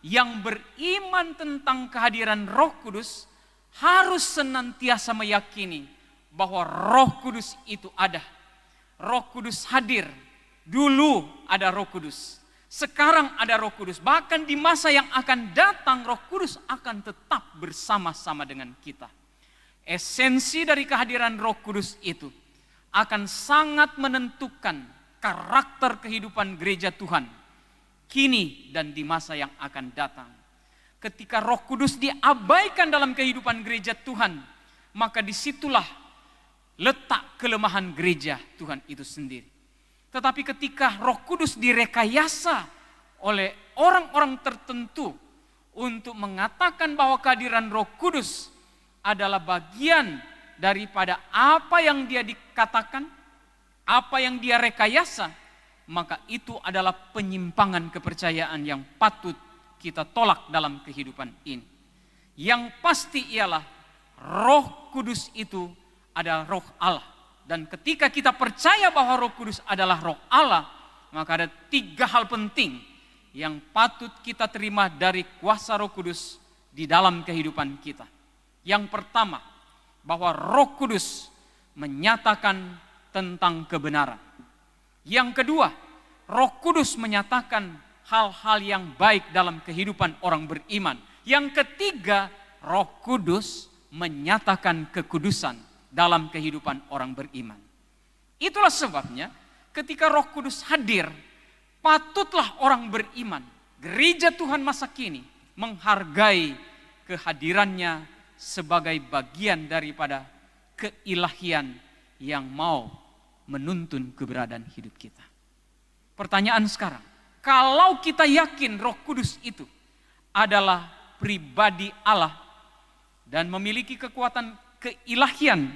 S2: yang beriman tentang kehadiran Roh Kudus harus senantiasa meyakini bahwa Roh Kudus itu ada. Roh Kudus hadir. Dulu ada Roh Kudus, sekarang ada Roh Kudus. Bahkan di masa yang akan datang, Roh Kudus akan tetap bersama-sama dengan kita. Esensi dari kehadiran Roh Kudus itu akan sangat menentukan karakter kehidupan gereja Tuhan kini dan di masa yang akan datang. Ketika Roh Kudus diabaikan dalam kehidupan gereja Tuhan, maka disitulah letak kelemahan gereja Tuhan itu sendiri. Tetapi ketika Roh Kudus direkayasa oleh orang-orang tertentu untuk mengatakan bahwa kehadiran Roh Kudus adalah bagian daripada apa yang dia dikatakan, apa yang dia rekayasa, maka itu adalah penyimpangan kepercayaan yang patut kita tolak dalam kehidupan ini. Yang pasti ialah Roh Kudus itu adalah Roh Allah, Dan ketika kita percaya bahwa Roh Kudus adalah Roh Allah, maka ada 3 hal penting yang patut kita terima dari kuasa Roh Kudus di dalam kehidupan kita. Yang pertama, bahwa Roh Kudus menyatakan tentang kebenaran. Yang kedua, Roh Kudus menyatakan hal-hal yang baik dalam kehidupan orang beriman. Yang ketiga, Roh Kudus menyatakan kekudusan dalam kehidupan orang beriman. Itulah sebabnya ketika Roh Kudus hadir, patutlah orang beriman, gereja Tuhan masa kini, menghargai kehadirannya sebagai bagian daripada keilahian yang mau menuntun keberadaan hidup kita. Pertanyaan sekarang, kalau kita yakin Roh Kudus itu adalah pribadi Allah dan memiliki kekuatan keilahian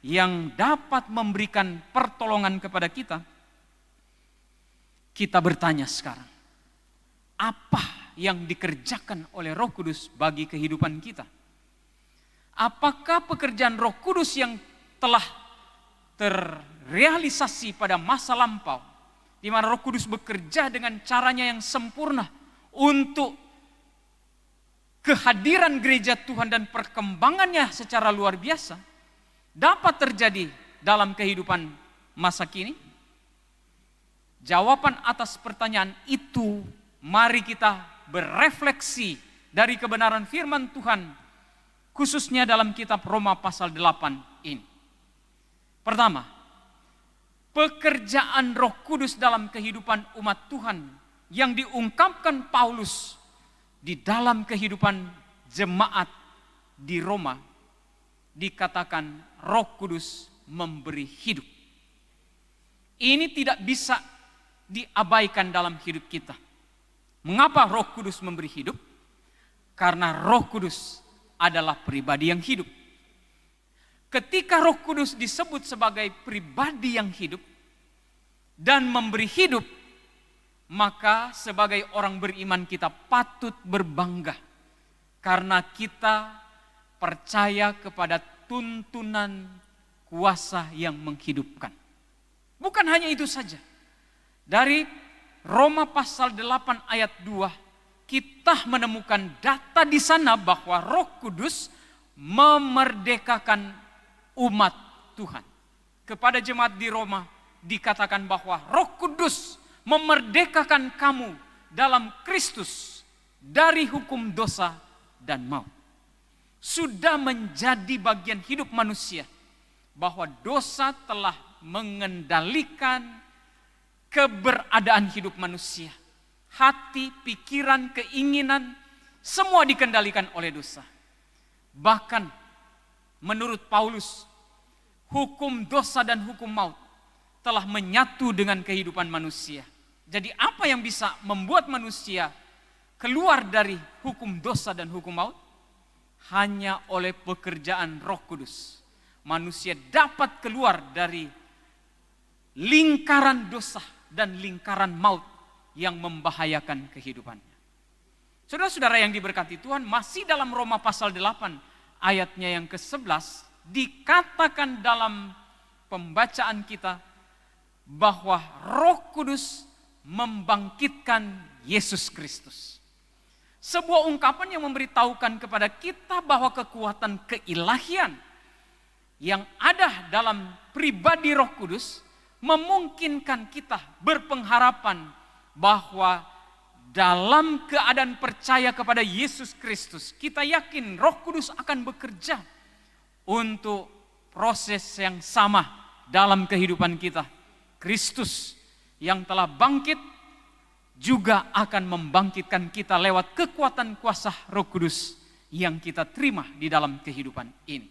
S2: yang dapat memberikan pertolongan kepada kita, kita bertanya sekarang, apa yang dikerjakan oleh Roh Kudus bagi kehidupan kita? Apakah pekerjaan Roh Kudus yang telah terrealisasi pada masa lampau, di mana Roh Kudus bekerja dengan caranya yang sempurna untuk kehadiran gereja Tuhan dan perkembangannya secara luar biasa, dapat terjadi dalam kehidupan masa kini? Jawaban atas pertanyaan itu, mari kita berefleksi dari kebenaran firman Tuhan, khususnya dalam kitab Roma pasal 8 ini. Pertama, pekerjaan Roh Kudus dalam kehidupan umat Tuhan yang diungkapkan Paulus di dalam kehidupan jemaat di Roma, dikatakan Roh Kudus memberi hidup. Ini tidak bisa diabaikan dalam hidup kita. Mengapa Roh Kudus memberi hidup? Karena Roh Kudus adalah pribadi yang hidup. Ketika Roh Kudus disebut sebagai pribadi yang hidup dan memberi hidup, maka sebagai orang beriman kita patut berbangga karena kita percaya kepada tuntunan kuasa yang menghidupkan. Bukan hanya itu saja. Dari Roma pasal 8 ayat 2, kita menemukan data di sana bahwa Roh Kudus memerdekakan umat Tuhan. Kepada jemaat di Roma dikatakan bahwa Roh Kudus memerdekakan kamu dalam Kristus dari hukum dosa dan maut. Sudah menjadi bagian hidup manusia bahwa dosa telah mengendalikan keberadaan hidup manusia. Hati, pikiran, keinginan, semua dikendalikan oleh dosa. Bahkan menurut Paulus, hukum dosa dan hukum maut telah menyatu dengan kehidupan manusia. Jadi apa yang bisa membuat manusia keluar dari hukum dosa dan hukum maut? Hanya oleh pekerjaan Roh Kudus. Manusia dapat keluar dari lingkaran dosa dan lingkaran maut yang membahayakan kehidupannya. Saudara-saudara yang diberkati Tuhan, masih dalam Roma pasal 8 ayatnya yang ke-11 dikatakan dalam pembacaan kita bahwa Roh Kudus membangkitkan Yesus Kristus. Sebuah ungkapan yang memberitahukan kepada kita bahwa kekuatan keilahian yang ada dalam pribadi Roh Kudus memungkinkan kita berpengharapan bahwa dalam keadaan percaya kepada Yesus Kristus, kita yakin Roh Kudus akan bekerja untuk proses yang sama dalam kehidupan kita. Kristus yang telah bangkit juga akan membangkitkan kita lewat kekuatan kuasa Roh Kudus yang kita terima di dalam kehidupan ini.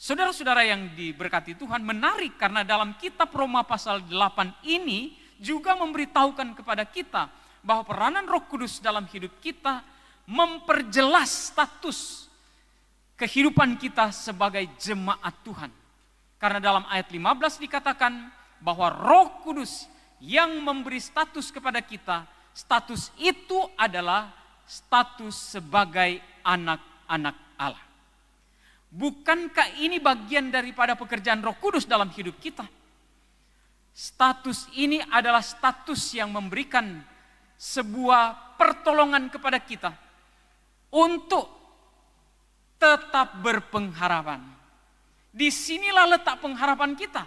S2: Saudara-saudara yang diberkati Tuhan, menarik karena dalam kitab Roma pasal 8 ini juga memberitahukan kepada kita bahwa peranan Roh Kudus dalam hidup kita memperjelas status kehidupan kita sebagai jemaat Tuhan. Karena dalam ayat 15 dikatakan bahwa Roh Kudus yang memberi status kepada kita, status itu adalah status sebagai anak-anak Allah. Bukankah ini bagian daripada pekerjaan Roh Kudus dalam hidup kita? Status ini adalah status yang memberikan sebuah pertolongan kepada kita untuk tetap berpengharapan. Disinilah letak pengharapan kita,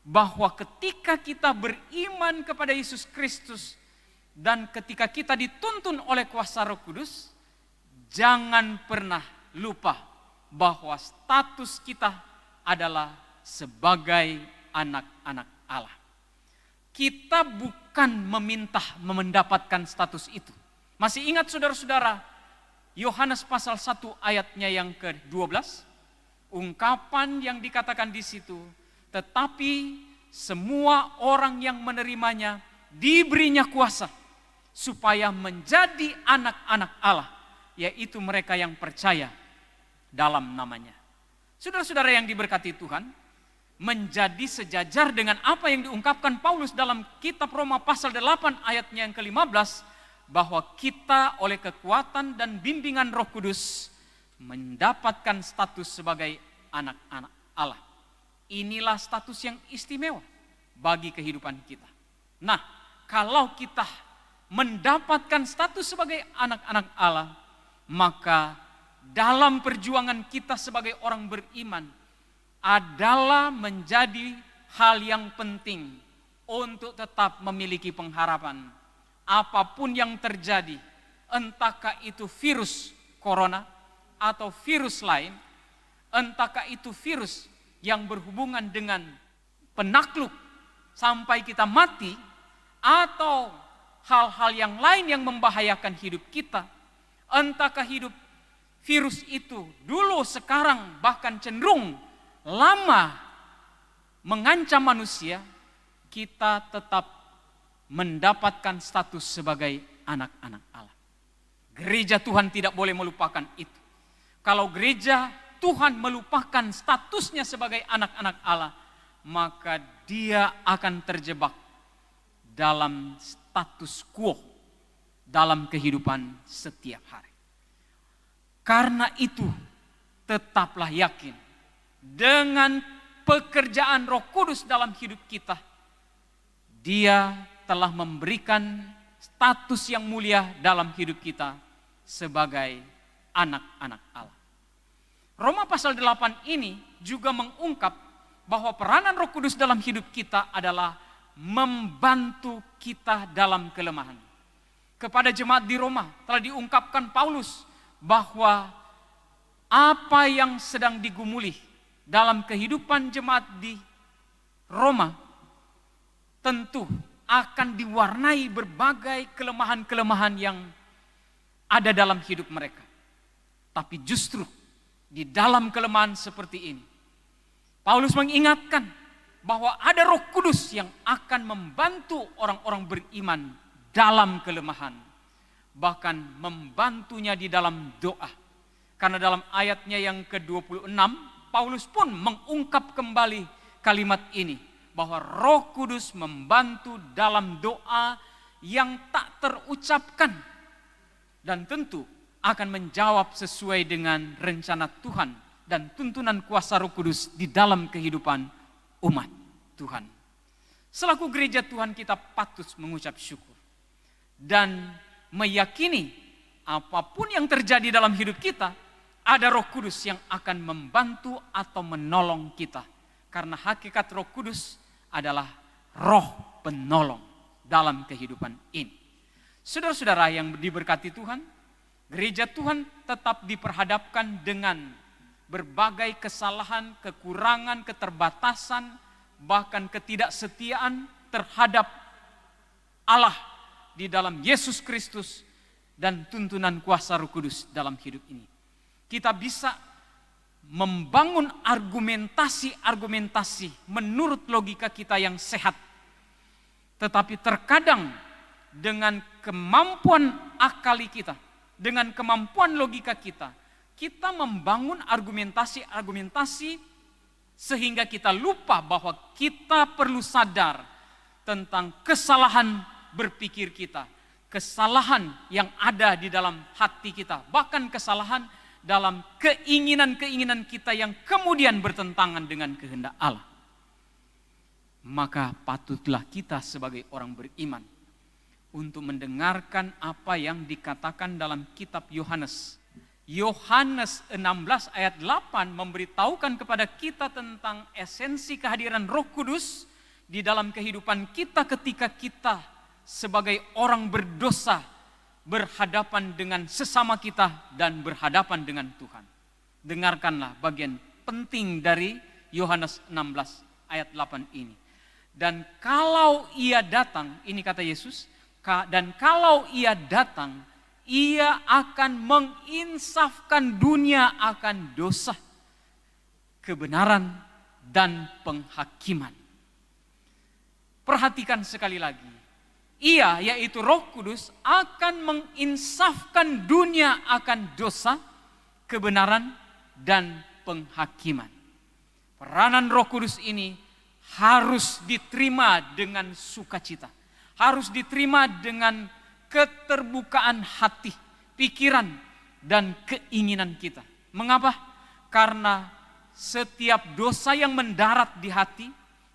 S2: bahwa ketika kita beriman kepada Yesus Kristus dan ketika kita dituntun oleh kuasa Roh Kudus, jangan pernah lupa bahwa status kita adalah sebagai anak-anak Allah. Kita bukan meminta mendapatkan status itu. Masih ingat saudara-saudara, Yohanes pasal 1 ayatnya yang ke-12, ungkapan yang dikatakan di situ, tetapi semua orang yang menerimanya diberinya kuasa supaya menjadi anak-anak Allah, yaitu mereka yang percaya dalam namanya. Saudara-saudara yang diberkati Tuhan, menjadi sejajar dengan apa yang diungkapkan Paulus dalam kitab Roma pasal 8 ayatnya yang ke-15, bahwa kita oleh kekuatan dan bimbingan Roh Kudus mendapatkan status sebagai anak-anak Allah. Inilah status yang istimewa bagi kehidupan kita. Nah, kalau kita mendapatkan status sebagai anak-anak Allah, maka dalam perjuangan kita sebagai orang beriman adalah menjadi hal yang penting untuk tetap memiliki pengharapan. Apapun yang terjadi, entahkah itu virus corona atau virus lain, entahkah itu virus yang berhubungan dengan penakluk sampai kita mati, atau hal-hal yang lain yang membahayakan hidup kita, entahkah hidup virus itu dulu, sekarang, bahkan cenderung lama mengancam manusia, kita tetap mendapatkan status sebagai anak-anak Allah. Gereja Tuhan tidak boleh melupakan itu. Kalau gereja Tuhan melupakan statusnya sebagai anak-anak Allah, maka dia akan terjebak dalam status quo dalam kehidupan setiap hari. Karena itu, tetaplah yakin dengan pekerjaan Roh Kudus dalam hidup kita. Dia telah memberikan status yang mulia dalam hidup kita sebagai anak-anak Allah. Roma pasal 8 ini juga mengungkap bahwa peranan Roh Kudus dalam hidup kita adalah membantu kita dalam kelemahan. Kepada jemaat di Roma telah diungkapkan Paulus bahwa apa yang sedang digumuli dalam kehidupan jemaat di Roma tentu akan diwarnai berbagai kelemahan-kelemahan yang ada dalam hidup mereka. Tapi justru di dalam kelemahan seperti ini, Paulus mengingatkan bahwa ada Roh Kudus yang akan membantu orang-orang beriman dalam kelemahan, bahkan membantunya di dalam doa. Karena dalam ayatnya yang ke-26, Paulus pun mengungkap kembali kalimat ini, bahwa Roh Kudus membantu dalam doa yang tak terucapkan, dan tentu akan menjawab sesuai dengan rencana Tuhan dan tuntunan kuasa Roh Kudus di dalam kehidupan umat Tuhan. Selaku gereja Tuhan, kita patut mengucap syukur dan meyakini apapun yang terjadi dalam hidup kita, ada Roh Kudus yang akan membantu atau menolong kita. Karena hakikat Roh Kudus adalah roh penolong dalam kehidupan ini. Saudara-saudara yang diberkati Tuhan, gereja Tuhan tetap diperhadapkan dengan berbagai kesalahan, kekurangan, keterbatasan, bahkan ketidaksetiaan terhadap Allah di dalam Yesus Kristus dan tuntunan kuasa Roh Kudus dalam hidup ini. Kita bisa membangun argumentasi-argumentasi menurut logika kita yang sehat. Tetapi terkadang dengan kemampuan akali kita, dengan kemampuan logika kita, kita membangun argumentasi-argumentasi sehingga kita lupa bahwa kita perlu sadar tentang kesalahan berpikir kita, kesalahan yang ada di dalam hati kita, bahkan kesalahan dalam keinginan-keinginan kita yang kemudian bertentangan dengan kehendak Allah. Maka patutlah kita sebagai orang beriman untuk mendengarkan apa yang dikatakan dalam kitab Yohanes. Yohanes 16 ayat 8 memberitahukan kepada kita tentang esensi kehadiran Roh Kudus di dalam kehidupan kita ketika kita sebagai orang berdosa berhadapan dengan sesama kita dan berhadapan dengan Tuhan. Dengarkanlah bagian penting dari Yohanes 16 ayat 8 ini. Dan kalau ia datang, ini kata Yesus, dan kalau ia datang, ia akan menginsafkan dunia akan dosa, kebenaran, dan penghakiman. Perhatikan sekali lagi. Ia, yaitu Roh Kudus, akan menginsafkan dunia akan dosa, kebenaran, dan penghakiman. Peranan Roh Kudus ini harus diterima dengan sukacita. Harus diterima dengan keterbukaan hati, pikiran, dan keinginan kita. Mengapa? Karena setiap dosa yang mendarat di hati,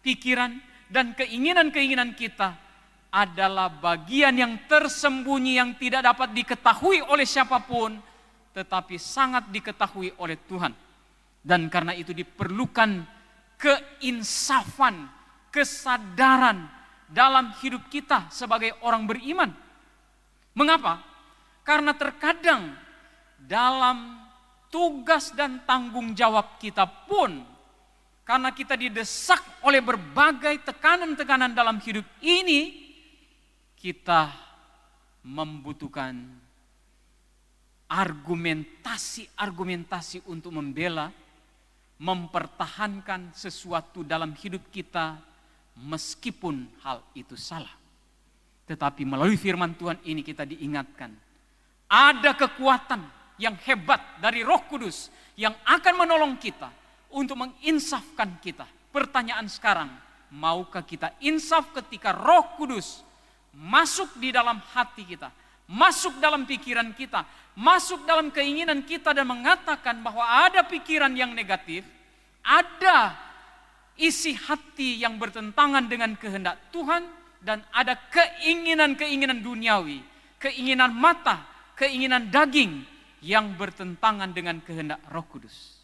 S2: pikiran, dan keinginan-keinginan kita adalah bagian yang tersembunyi yang tidak dapat diketahui oleh siapapun, tetapi sangat diketahui oleh Tuhan. Dan karena itu diperlukan keinsafan, kesadaran dalam hidup kita sebagai orang beriman. Mengapa? Karena terkadang dalam tugas dan tanggung jawab kita pun, karena kita didesak oleh berbagai tekanan-tekanan dalam hidup ini, kita membutuhkan argumentasi-argumentasi untuk membela, mempertahankan sesuatu dalam hidup kita meskipun hal itu salah. Tetapi melalui firman Tuhan ini kita diingatkan, ada kekuatan yang hebat dari Roh Kudus yang akan menolong kita untuk menginsafkan kita. Pertanyaan sekarang, maukah kita insaf ketika Roh Kudus masuk di dalam hati kita, masuk dalam pikiran kita, masuk dalam keinginan kita dan mengatakan bahwa ada pikiran yang negatif, ada isi hati yang bertentangan dengan kehendak Tuhan, dan ada keinginan-keinginan duniawi, keinginan mata, keinginan daging yang bertentangan dengan kehendak Roh Kudus.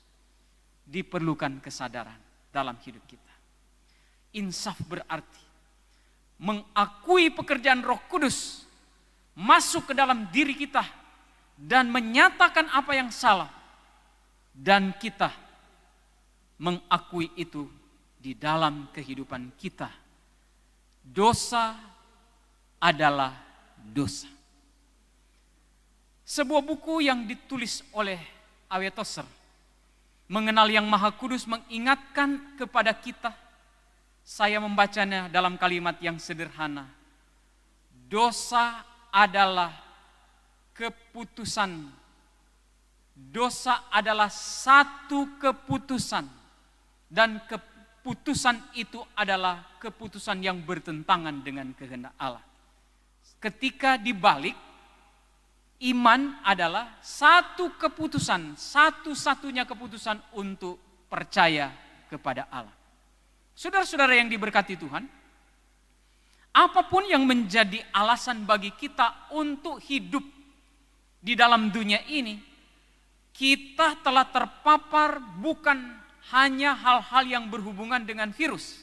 S2: Diperlukan kesadaran dalam hidup kita. Insaf berarti mengakui pekerjaan Roh Kudus masuk ke dalam diri kita dan menyatakan apa yang salah, dan kita mengakui itu di dalam kehidupan kita. Dosa adalah dosa. Sebuah buku yang ditulis oleh A.W. Tozer, Mengenal Yang Maha Kudus, mengingatkan kepada kita. Saya membacanya dalam kalimat yang sederhana. Dosa adalah keputusan. Dosa adalah satu keputusan. Dan keputusan itu adalah keputusan yang bertentangan dengan kehendak Allah. Ketika dibalik, iman adalah satu keputusan, satu-satunya keputusan untuk percaya kepada Allah. Saudara-saudara yang diberkati Tuhan, apapun yang menjadi alasan bagi kita untuk hidup di dalam dunia ini, kita telah terpapar bukan hanya hal-hal yang berhubungan dengan virus,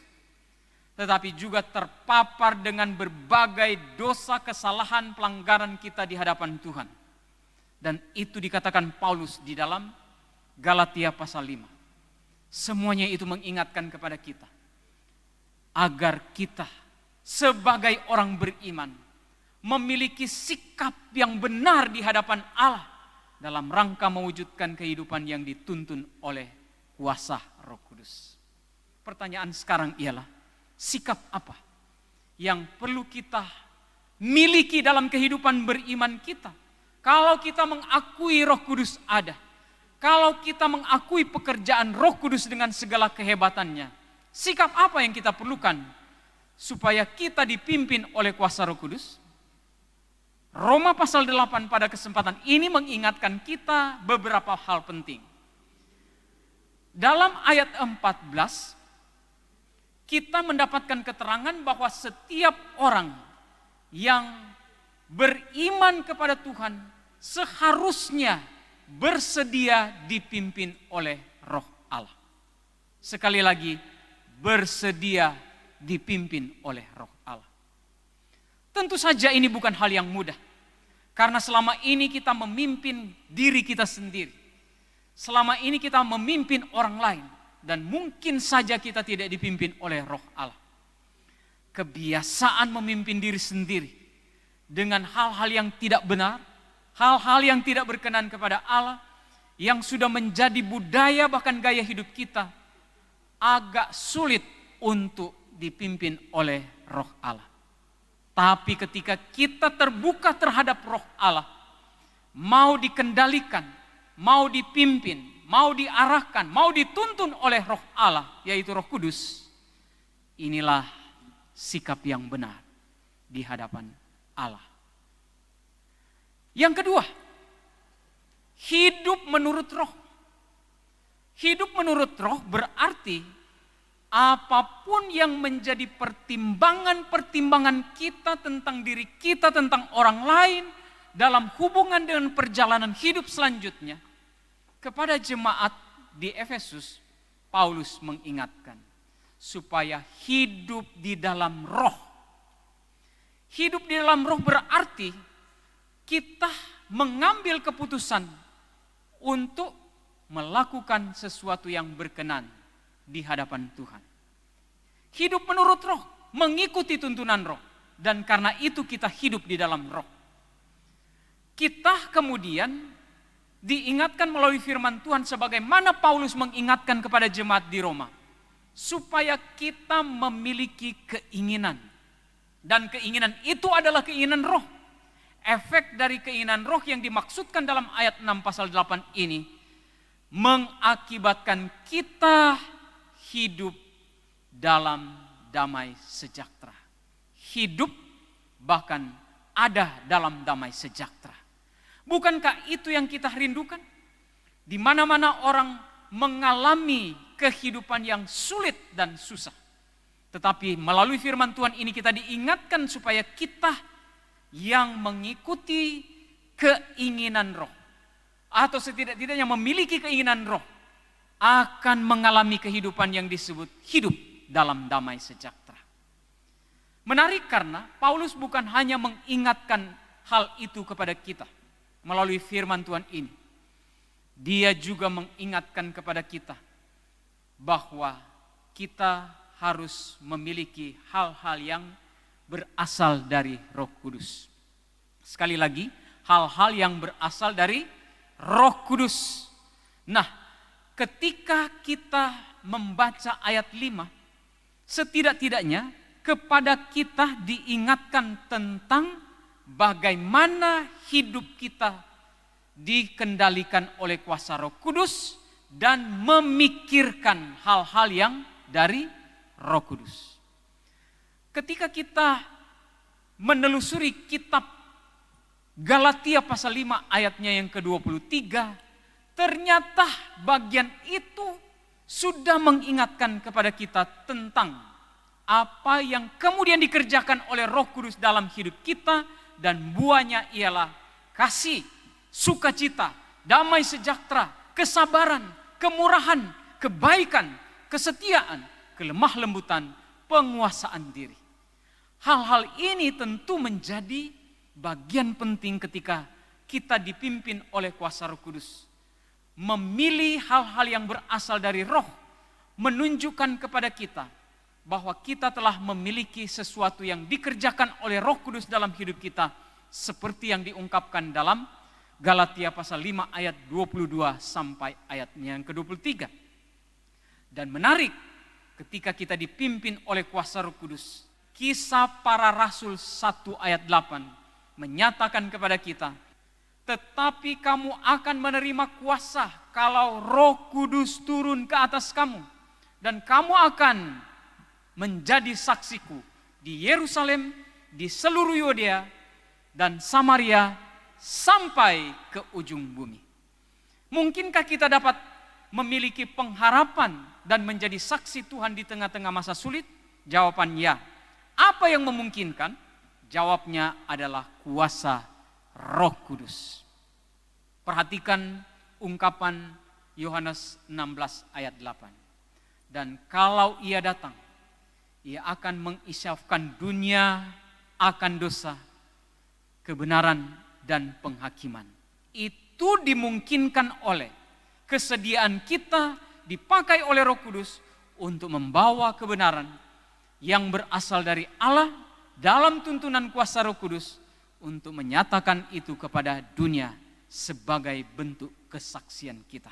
S2: tetapi juga terpapar dengan berbagai dosa, kesalahan, pelanggaran kita di hadapan Tuhan. Dan itu dikatakan Paulus di dalam Galatia pasal 5. Semuanya itu mengingatkan kepada kita, agar kita sebagai orang beriman memiliki sikap yang benar di hadapan Allah dalam rangka mewujudkan kehidupan yang dituntun oleh kuasa Roh Kudus. Pertanyaan sekarang ialah, sikap apa yang perlu kita miliki dalam kehidupan beriman kita? Kalau kita mengakui Roh Kudus ada, kalau kita mengakui pekerjaan Roh Kudus dengan segala kehebatannya, sikap apa yang kita perlukan supaya kita dipimpin oleh kuasa Roh Kudus? Roma pasal 8 pada kesempatan ini mengingatkan kita beberapa hal penting. Dalam ayat 14, kita mendapatkan keterangan bahwa setiap orang yang beriman kepada Tuhan seharusnya bersedia dipimpin oleh Roh Allah. Sekali lagi, bersedia dipimpin oleh Roh Allah. Tentu saja ini bukan hal yang mudah, karena selama ini kita memimpin diri kita sendiri. Selama ini kita memimpin orang lain, dan mungkin saja kita tidak dipimpin oleh Roh Allah. Kebiasaan memimpin diri sendiri dengan hal-hal yang tidak benar, hal-hal yang tidak berkenan kepada Allah, yang sudah menjadi budaya bahkan gaya hidup kita, agak sulit untuk dipimpin oleh Roh Allah. Tapi ketika kita terbuka terhadap Roh Allah, mau dikendalikan, mau dipimpin, mau diarahkan, mau dituntun oleh Roh Allah, yaitu Roh Kudus, inilah sikap yang benar di hadapan Allah. Yang kedua, hidup menurut Roh. Hidup menurut Roh berarti apapun yang menjadi pertimbangan-pertimbangan kita tentang diri kita, tentang orang lain, dalam hubungan dengan perjalanan hidup selanjutnya, kepada jemaat di Efesus, Paulus mengingatkan supaya hidup di dalam Roh. Hidup di dalam Roh berarti kita mengambil keputusan untuk melakukan sesuatu yang berkenan di hadapan Tuhan. Hidup menurut Roh, mengikuti tuntunan Roh, dan karena itu kita hidup di dalam Roh. Kita kemudian diingatkan melalui firman Tuhan sebagaimana Paulus mengingatkan kepada jemaat di Roma, supaya kita memiliki keinginan, dan keinginan itu adalah keinginan Roh. Efek dari keinginan Roh yang dimaksudkan dalam ayat 6 pasal 8 ini mengakibatkan kita hidup dalam damai sejahtera. Hidup bahkan ada dalam damai sejahtera. Bukankah itu yang kita rindukan? Di mana-mana orang mengalami kehidupan yang sulit dan susah. Tetapi melalui firman Tuhan ini kita diingatkan supaya kita yang mengikuti keinginan Roh, atau setidak-tidaknya memiliki keinginan Roh, akan mengalami kehidupan yang disebut hidup dalam damai sejahtera. Menarik karena Paulus bukan hanya mengingatkan hal itu kepada kita melalui firman Tuhan ini. Dia juga mengingatkan kepada kita bahwa kita harus memiliki hal-hal yang berasal dari Roh Kudus. Sekali lagi, hal-hal yang berasal dari Roh Kudus. Nah, ketika kita membaca ayat 5, setidak-tidaknya kepada kita diingatkan tentang bagaimana hidup kita dikendalikan oleh kuasa Roh Kudus dan memikirkan hal-hal yang dari Roh Kudus. Ketika kita menelusuri kitab Galatia pasal 5 ayatnya yang ke-23, ternyata bagian itu sudah mengingatkan kepada kita tentang apa yang kemudian dikerjakan oleh Roh Kudus dalam hidup kita, dan buahnya ialah kasih, sukacita, damai sejahtera, kesabaran, kemurahan, kebaikan, kesetiaan, kelemah lembutan, penguasaan diri. Hal-hal ini tentu menjadi bagian penting ketika kita dipimpin oleh kuasa Roh Kudus. Memilih hal-hal yang berasal dari Roh menunjukkan kepada kita bahwa kita telah memiliki sesuatu yang dikerjakan oleh Roh Kudus dalam hidup kita, seperti yang diungkapkan dalam Galatia pasal 5 ayat 22 sampai ayatnya yang ke-23. Dan menarik, ketika kita dipimpin oleh kuasa Roh Kudus, Kisah Para Rasul 1 ayat 8 menyatakan kepada kita, tetapi kamu akan menerima kuasa kalau Roh Kudus turun ke atas kamu, dan kamu akan menjadi saksiku di Yerusalem, di seluruh Yudea, dan Samaria sampai ke ujung bumi. Mungkinkah kita dapat memiliki pengharapan dan menjadi saksi Tuhan di tengah-tengah masa sulit? Jawaban ya. Apa yang memungkinkan? Jawabnya adalah kuasa Roh Kudus. Perhatikan ungkapan Yohanes 16 ayat 8. Dan kalau ia datang, ia akan mengisyafkan dunia akan dosa, kebenaran, dan penghakiman. Itu dimungkinkan oleh kesediaan kita dipakai oleh Roh Kudus untuk membawa kebenaran yang berasal dari Allah dalam tuntunan kuasa Roh Kudus untuk menyatakan itu kepada dunia sebagai bentuk kesaksian kita.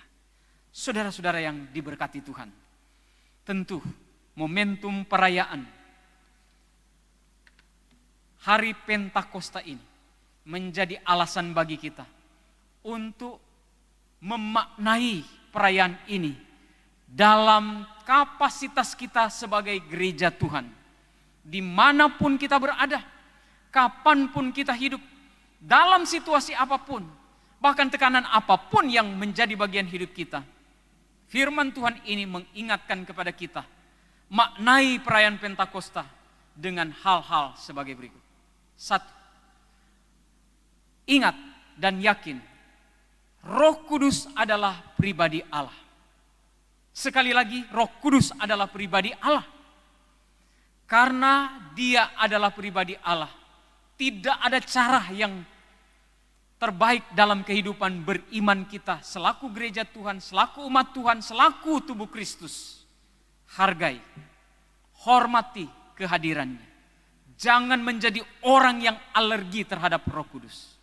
S2: Saudara-saudara yang diberkati Tuhan, tentu momentum perayaan Hari Pentakosta ini menjadi alasan bagi kita untuk memaknai perayaan ini dalam kapasitas kita sebagai gereja Tuhan. Dimanapun kita berada, kapanpun kita hidup, dalam situasi apapun, bahkan tekanan apapun yang menjadi bagian hidup kita, firman Tuhan ini mengingatkan kepada kita, maknai perayaan Pentakosta dengan hal-hal sebagai berikut. 1. Ingat dan yakin, Roh Kudus adalah pribadi Allah. Sekali lagi, Roh Kudus adalah pribadi Allah. Karena Dia adalah pribadi Allah, tidak ada cara yang terbaik dalam kehidupan beriman kita selaku gereja Tuhan, selaku umat Tuhan, selaku tubuh Kristus. Hargai, hormati kehadirannya. Jangan menjadi orang yang alergi terhadap Roh Kudus.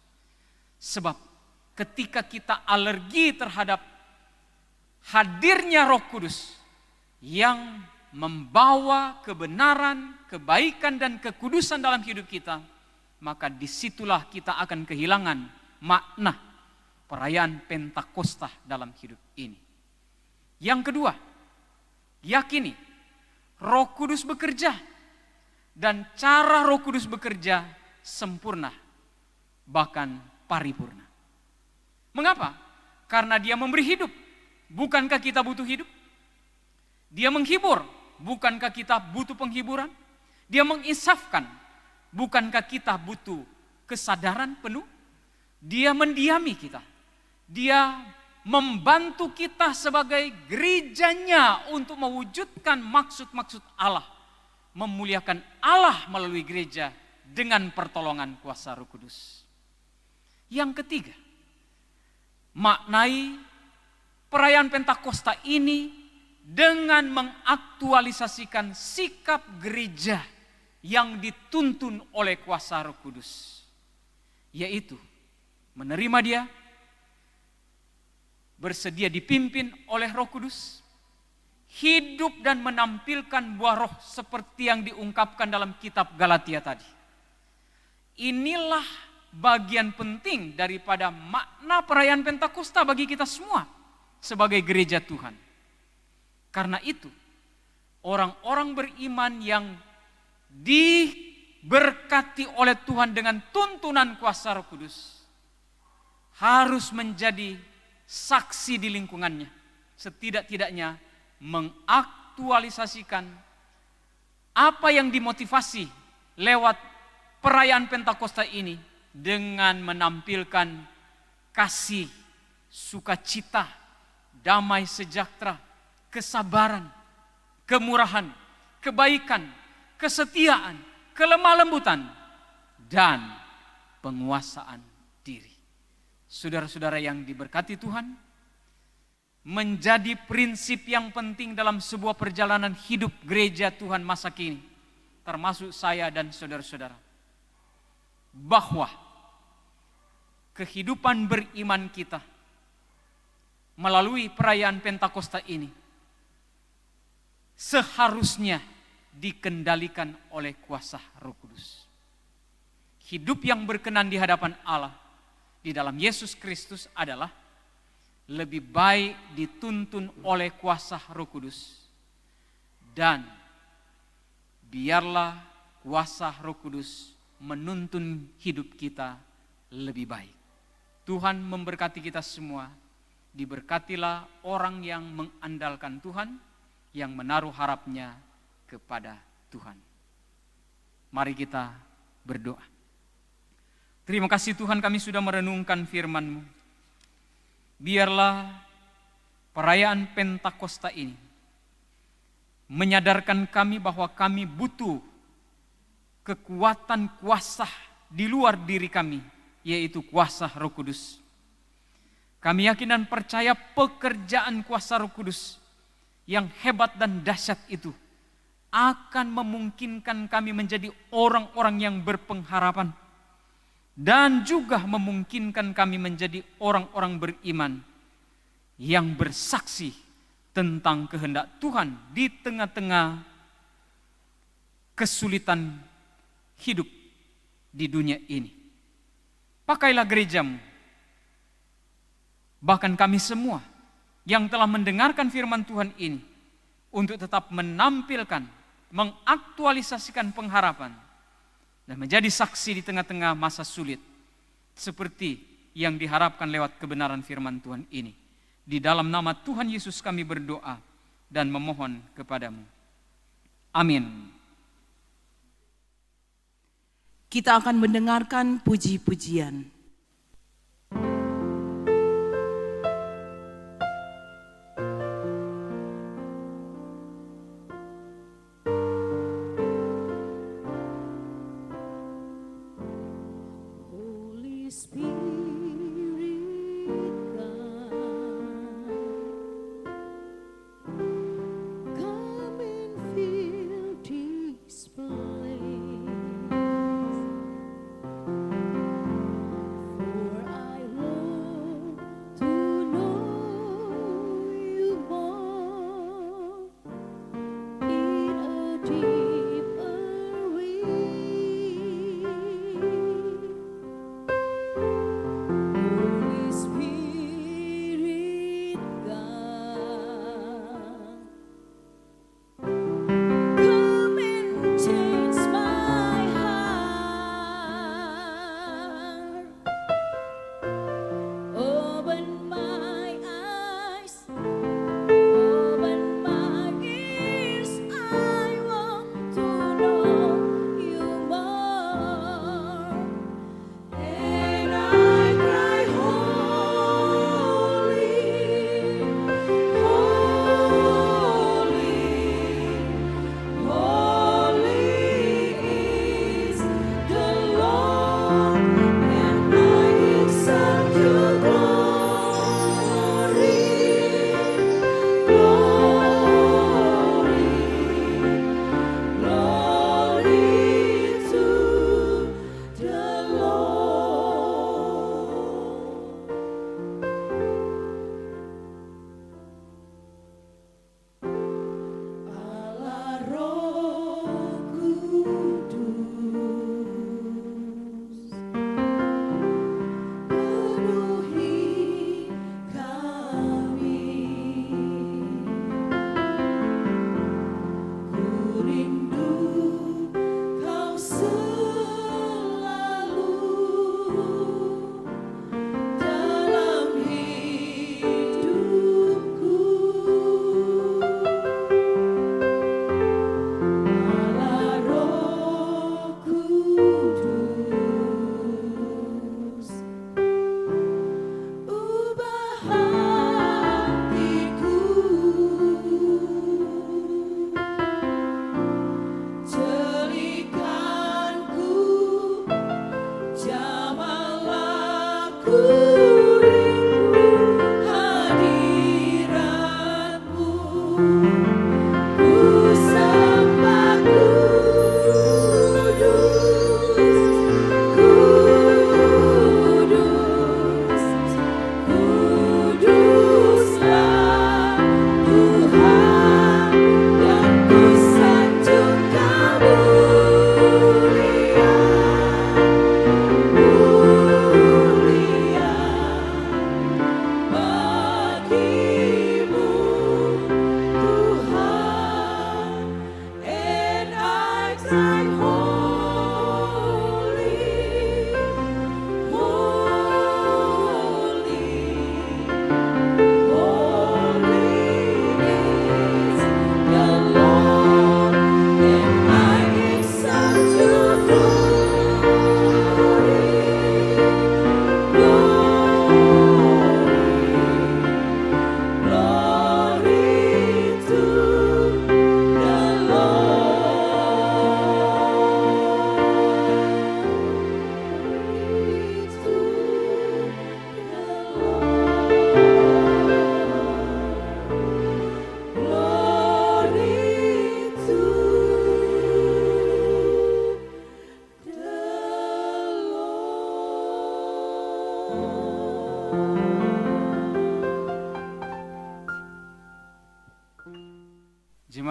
S2: Sebab ketika kita alergi terhadap hadirnya Roh Kudus yang membawa kebenaran, kebaikan, dan kekudusan dalam hidup kita, maka disitulah kita akan kehilangan makna perayaan Pentakosta dalam hidup ini. Yang kedua, yakini Roh Kudus bekerja, dan cara Roh Kudus bekerja sempurna, bahkan paripurna. Mengapa? Karena Dia memberi hidup. Bukankah kita butuh hidup? Dia menghibur. Bukankah kita butuh penghiburan? Dia menginsafkan. Bukankah kita butuh kesadaran penuh? Dia mendiami kita. Dia membantu kita sebagai gerejanya untuk mewujudkan maksud-maksud Allah. Memuliakan Allah melalui gereja dengan pertolongan kuasa Roh Kudus. Yang ketiga, maknai perayaan Pentakosta ini dengan mengaktualisasikan sikap gereja yang dituntun oleh kuasa Roh Kudus, yaitu menerima Dia, bersedia dipimpin oleh Roh Kudus, hidup dan menampilkan buah roh seperti yang diungkapkan dalam kitab Galatia tadi. Inilah bagian penting daripada makna perayaan Pentakosta bagi kita semua sebagai gereja Tuhan. Karena itu, orang-orang beriman yang diberkati oleh Tuhan dengan tuntunan kuasa Roh Kudus harus menjadi saksi di lingkungannya. Setidak-tidaknya mengaktualisasikan apa yang dimotivasi lewat perayaan Pentakosta ini dengan menampilkan kasih, sukacita, damai sejahtera, kesabaran, kemurahan, kebaikan, kesetiaan, kelemah lembutan, dan penguasaan diri. Saudara-saudara yang diberkati Tuhan, menjadi prinsip yang penting dalam sebuah perjalanan hidup gereja Tuhan masa kini, termasuk saya dan saudara-saudara, bahwa kehidupan beriman kita melalui perayaan Pentakosta ini seharusnya dikendalikan oleh kuasa Roh Kudus. Hidup yang berkenan di hadapan Allah di dalam Yesus Kristus adalah lebih baik dituntun oleh kuasa Roh Kudus, dan biarlah kuasa Roh Kudus menuntun hidup kita lebih baik. Tuhan memberkati kita semua. Diberkatilah orang yang mengandalkan Tuhan, yang menaruh harapnya kepada Tuhan. Mari kita berdoa. Terima kasih Tuhan, kami sudah merenungkan firman-Mu. Biarlah perayaan Pentakosta ini menyadarkan kami bahwa kami butuh kekuatan kuasa di luar diri kami, yaitu kuasa Roh Kudus. Kami yakin dan percaya pekerjaan kuasa Roh Kudus yang hebat dan dahsyat itu akan memungkinkan kami menjadi orang-orang yang berpengharapan dan juga memungkinkan kami menjadi orang-orang beriman yang bersaksi tentang kehendak Tuhan di tengah-tengah kesulitan hidup di dunia ini. Pakailah gerejamu, bahkan kami semua yang telah mendengarkan firman Tuhan ini, untuk tetap menampilkan, mengaktualisasikan pengharapan, dan menjadi saksi di tengah-tengah masa sulit, seperti yang diharapkan lewat kebenaran firman Tuhan ini. Di dalam nama Tuhan Yesus kami berdoa dan memohon kepadamu. Amin.
S1: Kita akan mendengarkan puji-pujian.
S4: Holy Spirit, come and fill this place. For I long to know you more in a deeper way. Holy Spirit, come and change my heart. Open my eyes, open my ears. I want to know you more. And I cry, holy, holy, holy is the Lord, and I exalt your glory, glory, glory to the Lord. Allah Roh Kudus, penuhi kami. Ku rindu Kau selalu dalam hidupku. Allah Roh Kudus, ubah hatiku, jadikanku, jamahlah ku rindu hadirat-Mu. Ku sembah kudus, kuduslah Tuhan, dan ku sanjung kemuliaan, mulia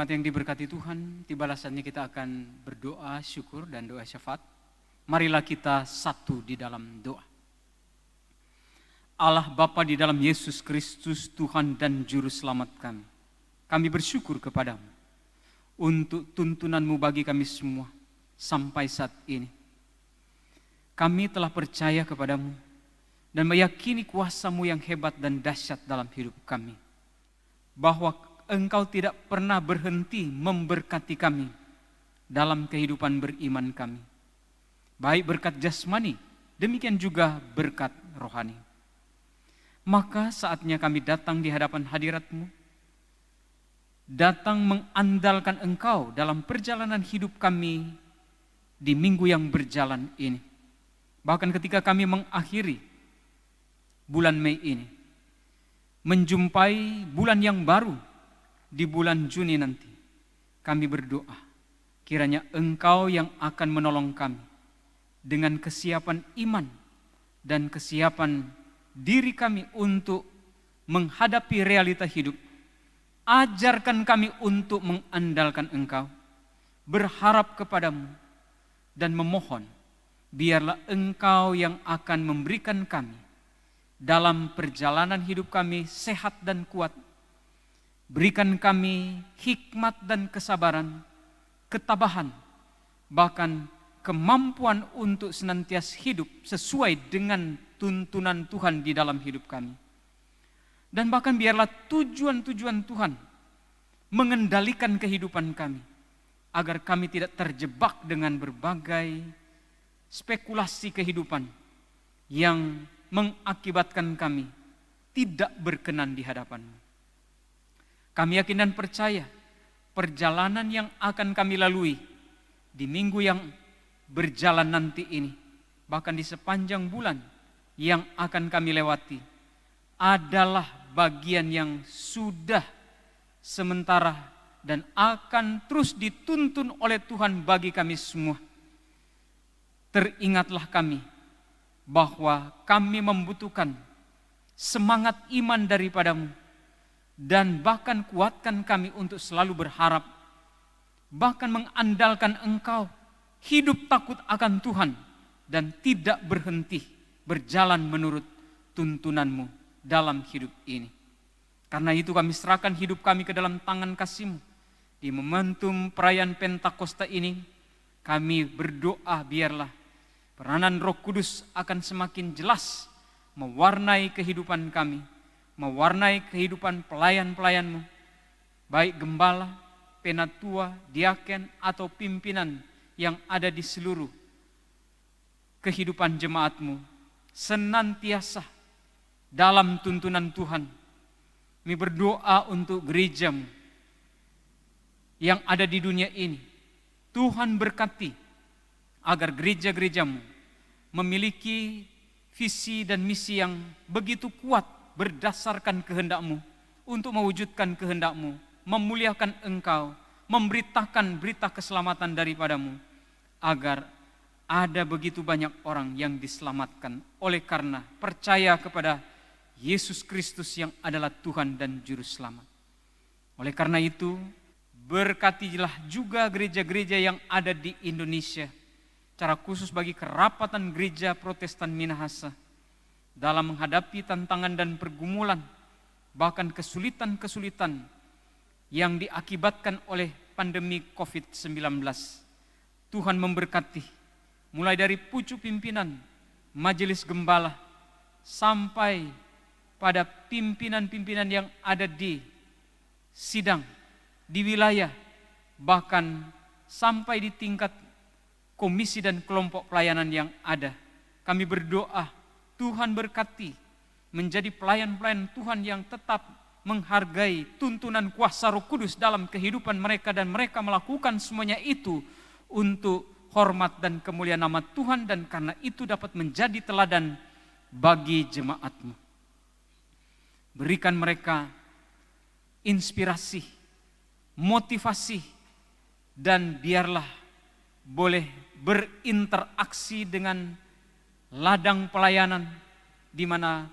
S2: Jemaat yang diberkati Tuhan, tibalah saatnya kita akan berdoa syukur dan doa syafaat. Marilah kita satu di dalam doa. Allah Bapa di dalam Yesus Kristus Tuhan dan Juru Selamat kami bersyukur kepadamu untuk tuntunanmu bagi kami semua sampai saat ini. Kami telah percaya kepadamu dan meyakini kuasa-Mu yang hebat dan dahsyat dalam hidup kami. Bahwa Engkau tidak pernah berhenti memberkati kami dalam kehidupan beriman kami. Baik berkat jasmani, demikian juga berkat rohani. Maka saatnya kami datang di hadapan hadirat-Mu, datang mengandalkan Engkau dalam perjalanan hidup kami di minggu yang berjalan ini. Bahkan ketika kami mengakhiri bulan Mei ini, menjumpai bulan yang baru di bulan Juni nanti, kami berdoa kiranya Engkau yang akan menolong kami dengan kesiapan iman dan kesiapan diri kami untuk menghadapi realita hidup. Ajarkan kami untuk mengandalkan Engkau, berharap kepadamu, dan memohon biarlah Engkau yang akan memberikan kami dalam perjalanan hidup kami sehat dan kuat. Berikan kami hikmat dan kesabaran, ketabahan, bahkan kemampuan untuk senantiasa hidup sesuai dengan tuntunan Tuhan di dalam hidup kami. Dan bahkan biarlah tujuan-tujuan Tuhan mengendalikan kehidupan kami, agar kami tidak terjebak dengan berbagai spekulasi kehidupan yang mengakibatkan kami tidak berkenan di hadapan-Mu. Kami yakin dan percaya perjalanan yang akan kami lalui di minggu yang berjalan nanti ini, bahkan di sepanjang bulan yang akan kami lewati, adalah bagian yang sudah sementara dan akan terus dituntun oleh Tuhan bagi kami semua. Teringatlah kami bahwa kami membutuhkan semangat iman daripada-Mu, dan bahkan kuatkan kami untuk selalu berharap, bahkan mengandalkan Engkau, hidup takut akan Tuhan, dan tidak berhenti berjalan menurut tuntunan-Mu dalam hidup ini. Karena itu kami serahkan hidup kami ke dalam tangan kasih-Mu. Di momentum perayaan Pentakosta ini, kami berdoa biarlah peranan Roh Kudus akan semakin jelas mewarnai kehidupan kami, mewarnai kehidupan pelayan-pelayan-Mu, baik gembala, penatua, diaken, atau pimpinan yang ada di seluruh kehidupan jemaat-Mu, senantiasa dalam tuntunan Tuhan. Kami berdoa untuk gereja-Mu yang ada di dunia ini. Tuhan berkati agar gereja-gereja-Mu memiliki visi dan misi yang begitu kuat berdasarkan kehendak-Mu, untuk mewujudkan kehendak-Mu, memuliakan Engkau, memberitakan berita keselamatan daripada-Mu, agar ada begitu banyak orang yang diselamatkan oleh karena percaya kepada Yesus Kristus yang adalah Tuhan dan Juru Selamat. Oleh karena itu, berkatilah juga gereja-gereja yang ada di Indonesia, secara khusus bagi kerapatan gereja Protestan Minahasa, dalam menghadapi tantangan dan pergumulan, bahkan kesulitan-kesulitan yang diakibatkan oleh pandemi COVID-19. Tuhan memberkati, mulai dari pucuk pimpinan, majelis gembala, sampai pada pimpinan-pimpinan yang ada di sidang, di wilayah, bahkan sampai di tingkat komisi dan kelompok pelayanan yang ada. Kami berdoa Tuhan berkati menjadi pelayan-pelayan Tuhan yang tetap menghargai tuntunan kuasa Roh Kudus dalam kehidupan mereka, dan mereka melakukan semuanya itu untuk hormat dan kemuliaan nama Tuhan, dan karena itu dapat menjadi teladan bagi jemaat-Mu. Berikan mereka inspirasi, motivasi, dan biarlah boleh berinteraksi dengan ladang pelayanan di mana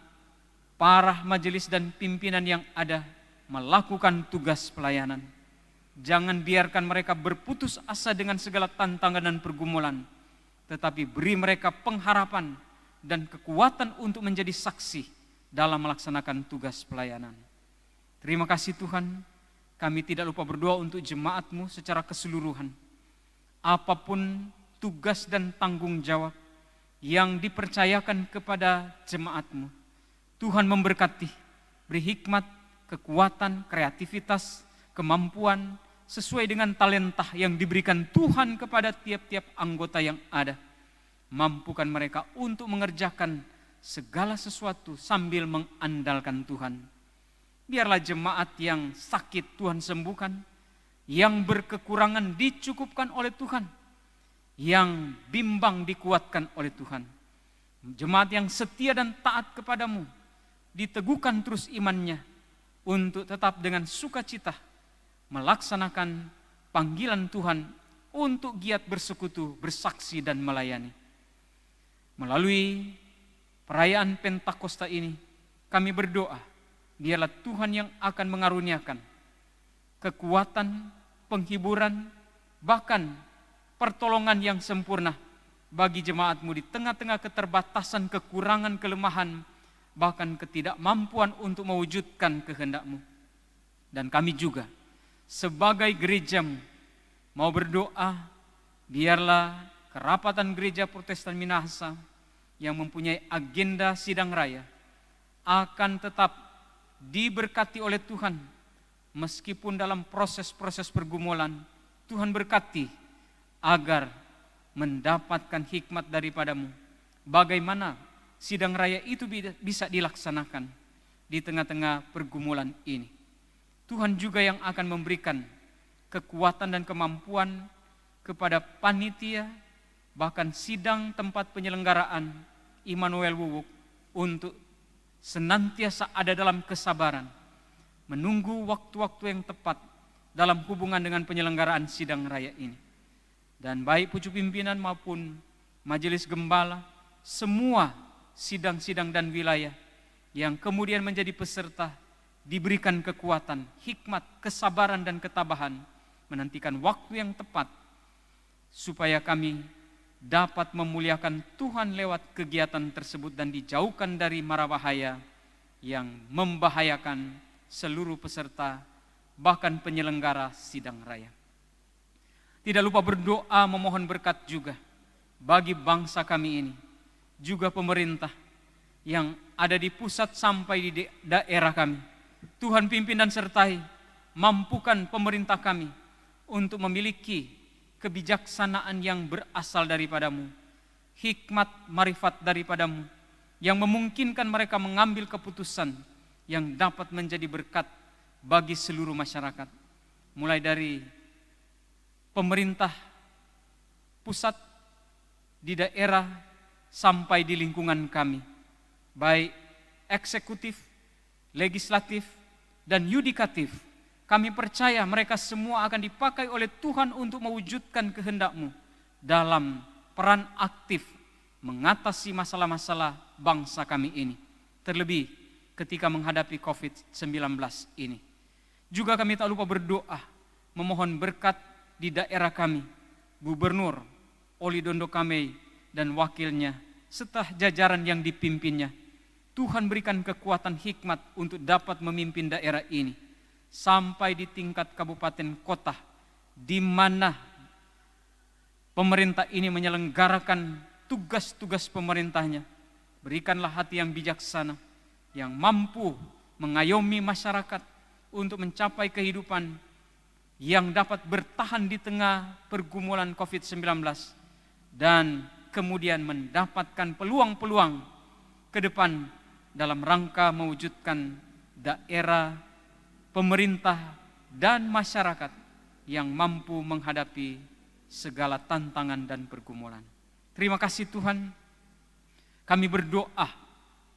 S2: para majelis dan pimpinan yang ada melakukan tugas pelayanan. Jangan biarkan mereka berputus asa dengan segala tantangan dan pergumulan, tetapi beri mereka pengharapan dan kekuatan untuk menjadi saksi dalam melaksanakan tugas pelayanan. Terima kasih Tuhan, kami tidak lupa berdoa untuk jemaat-Mu secara keseluruhan. Apapun tugas dan tanggung jawab yang dipercayakan kepada jemaat-Mu, Tuhan memberkati, beri hikmat, kekuatan, kreativitas, kemampuan, sesuai dengan talenta yang diberikan Tuhan kepada tiap-tiap anggota yang ada. Mampukan mereka untuk mengerjakan segala sesuatu sambil mengandalkan Tuhan. Biarlah jemaat yang sakit Tuhan sembuhkan, yang berkekurangan dicukupkan oleh Tuhan, yang bimbang dikuatkan oleh Tuhan. Jemaat yang setia dan taat kepadamu, diteguhkan terus imannya untuk tetap dengan sukacita melaksanakan panggilan Tuhan untuk giat bersekutu, bersaksi dan melayani. Melalui perayaan Pentakosta ini, kami berdoa, biarlah Tuhan yang akan mengaruniakan kekuatan, penghiburan, bahkan pertolongan yang sempurna bagi jemaat-Mu di tengah-tengah keterbatasan, kekurangan, kelemahan, bahkan ketidakmampuan untuk mewujudkan kehendak-Mu. Dan kami juga sebagai gereja-Mu mau berdoa, biarlah kerapatan gereja Protestan Minahasa yang mempunyai agenda sidang raya akan tetap diberkati oleh Tuhan. Meskipun dalam proses-proses pergumulan, Tuhan berkati agar mendapatkan hikmat daripada-Mu. Bagaimana sidang raya itu bisa dilaksanakan di tengah-tengah pergumulan ini. Tuhan juga yang akan memberikan kekuatan dan kemampuan kepada panitia, bahkan sidang tempat penyelenggaraan Immanuel Wuwuk untuk senantiasa ada dalam kesabaran, menunggu waktu-waktu yang tepat dalam hubungan dengan penyelenggaraan sidang raya ini. Dan baik pucuk pimpinan maupun majelis gembala, semua sidang-sidang dan wilayah yang kemudian menjadi peserta, diberikan kekuatan, hikmat, kesabaran dan ketabahan, menantikan waktu yang tepat, supaya kami dapat memuliakan Tuhan lewat kegiatan tersebut dan dijauhkan dari mara bahaya yang membahayakan seluruh peserta, bahkan penyelenggara sidang raya. Tidak lupa berdoa memohon berkat juga bagi bangsa kami ini, juga pemerintah yang ada di pusat sampai di daerah kami. Tuhan pimpin dan sertai, mampukan pemerintah kami untuk memiliki kebijaksanaan yang berasal daripada-Mu, hikmat marifat daripada-Mu, yang memungkinkan mereka mengambil keputusan yang dapat menjadi berkat bagi seluruh masyarakat. Mulai dari pemerintah pusat, di daerah, sampai di lingkungan kami, baik eksekutif, legislatif, dan yudikatif. Kami percaya mereka semua akan dipakai oleh Tuhan untuk mewujudkan kehendak-Mu dalam peran aktif mengatasi masalah-masalah bangsa kami ini, terlebih ketika menghadapi COVID-19 ini. Juga kami tak lupa berdoa, memohon berkat di daerah kami, Gubernur Oli Dondo Kamei dan wakilnya, serta jajaran yang dipimpinnya. Tuhan berikan kekuatan hikmat untuk dapat memimpin daerah ini sampai di tingkat kabupaten kota, di mana pemerintah ini menyelenggarakan tugas-tugas pemerintahnya. Berikanlah hati yang bijaksana, yang mampu mengayomi masyarakat untuk mencapai kehidupan yang dapat bertahan di tengah pergumulan COVID-19 dan kemudian mendapatkan peluang-peluang ke depan dalam rangka mewujudkan daerah, pemerintah, dan masyarakat yang mampu menghadapi segala tantangan dan pergumulan. Terima kasih Tuhan, kami berdoa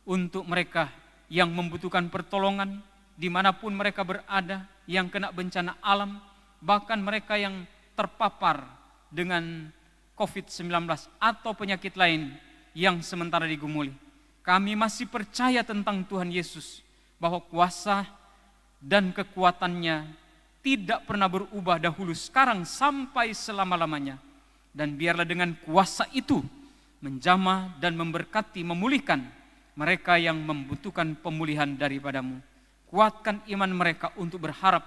S2: untuk mereka yang membutuhkan pertolongan dimanapun mereka berada, yang kena bencana alam, bahkan mereka yang terpapar dengan COVID-19 atau penyakit lain yang sementara digumuli. Kami masih percaya tentang Tuhan Yesus, bahwa kuasa dan kekuatannya tidak pernah berubah dahulu, sekarang, sampai selama-lamanya. Dan biarlah dengan kuasa itu menjamah dan memberkati, memulihkan mereka yang membutuhkan pemulihan daripadamu. Kuatkan iman mereka untuk berharap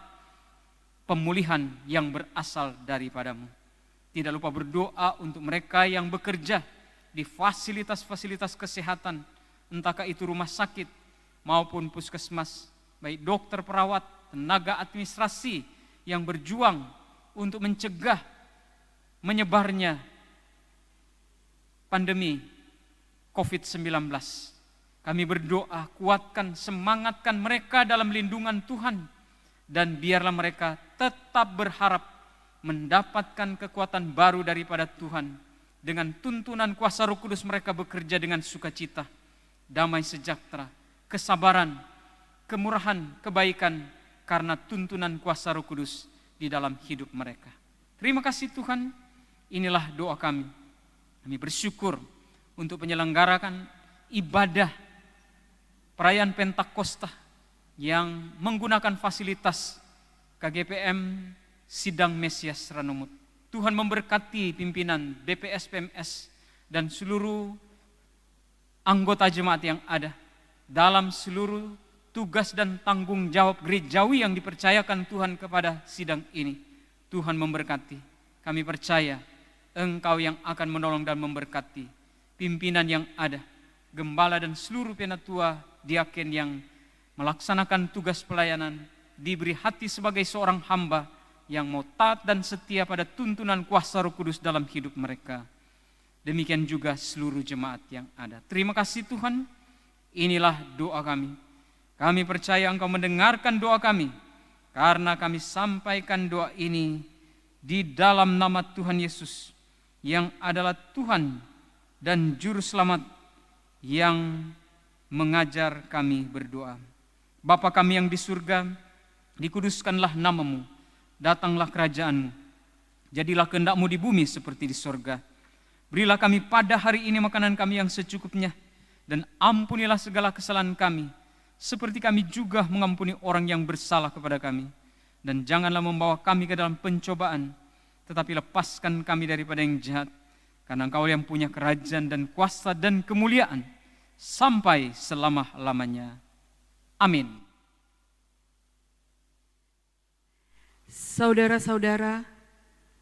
S2: pemulihan yang berasal daripadamu. Tidak lupa berdoa untuk mereka yang bekerja di fasilitas-fasilitas kesehatan, entahkah itu rumah sakit maupun puskesmas, baik dokter, perawat, tenaga administrasi yang berjuang untuk mencegah menyebarnya pandemi COVID-19. Kami berdoa, kuatkan, semangatkan mereka dalam lindungan Tuhan, dan biarlah mereka tetap berharap mendapatkan kekuatan baru daripada Tuhan. Dengan tuntunan kuasa Roh Kudus mereka bekerja dengan sukacita, damai sejahtera, kesabaran, kemurahan, kebaikan, karena tuntunan kuasa Roh Kudus di dalam hidup mereka. Terima kasih Tuhan, inilah doa kami. Kami bersyukur untuk penyelenggarakan ibadah perayaan Pentakosta yang menggunakan fasilitas KGPM Sidang Mesias Ranumut. Tuhan memberkati pimpinan BPS PMS dan seluruh anggota jemaat yang ada dalam seluruh tugas dan tanggung jawab gerejawi yang dipercayakan Tuhan kepada sidang ini. Tuhan memberkati. Kami percaya Engkau yang akan menolong dan memberkati pimpinan yang ada, gembala dan seluruh penatua diaken yang melaksanakan tugas pelayanan, diberi hati sebagai seorang hamba yang mau taat dan setia pada tuntunan kuasa Roh Kudus dalam hidup mereka. Demikian juga seluruh jemaat yang ada. Terima kasih Tuhan, inilah doa kami. Kami percaya Engkau mendengarkan doa kami, karena kami sampaikan doa ini di dalam nama Tuhan Yesus, yang adalah Tuhan dan Juru Selamat yang mengajar kami berdoa. Bapa kami yang di surga, dikuduskanlah nama-Mu, datanglah kerajaan-Mu, jadilah kehendak-Mu di bumi seperti di surga. Berilah kami pada hari ini makanan kami yang secukupnya, dan ampunilah segala kesalahan kami, seperti kami juga mengampuni orang yang bersalah kepada kami. Dan janganlah membawa kami ke dalam pencobaan, tetapi lepaskan kami daripada yang jahat, karena Engkau yang punya kerajaan dan kuasa dan kemuliaan sampai selama-lamanya. Amin.
S1: Saudara-saudara,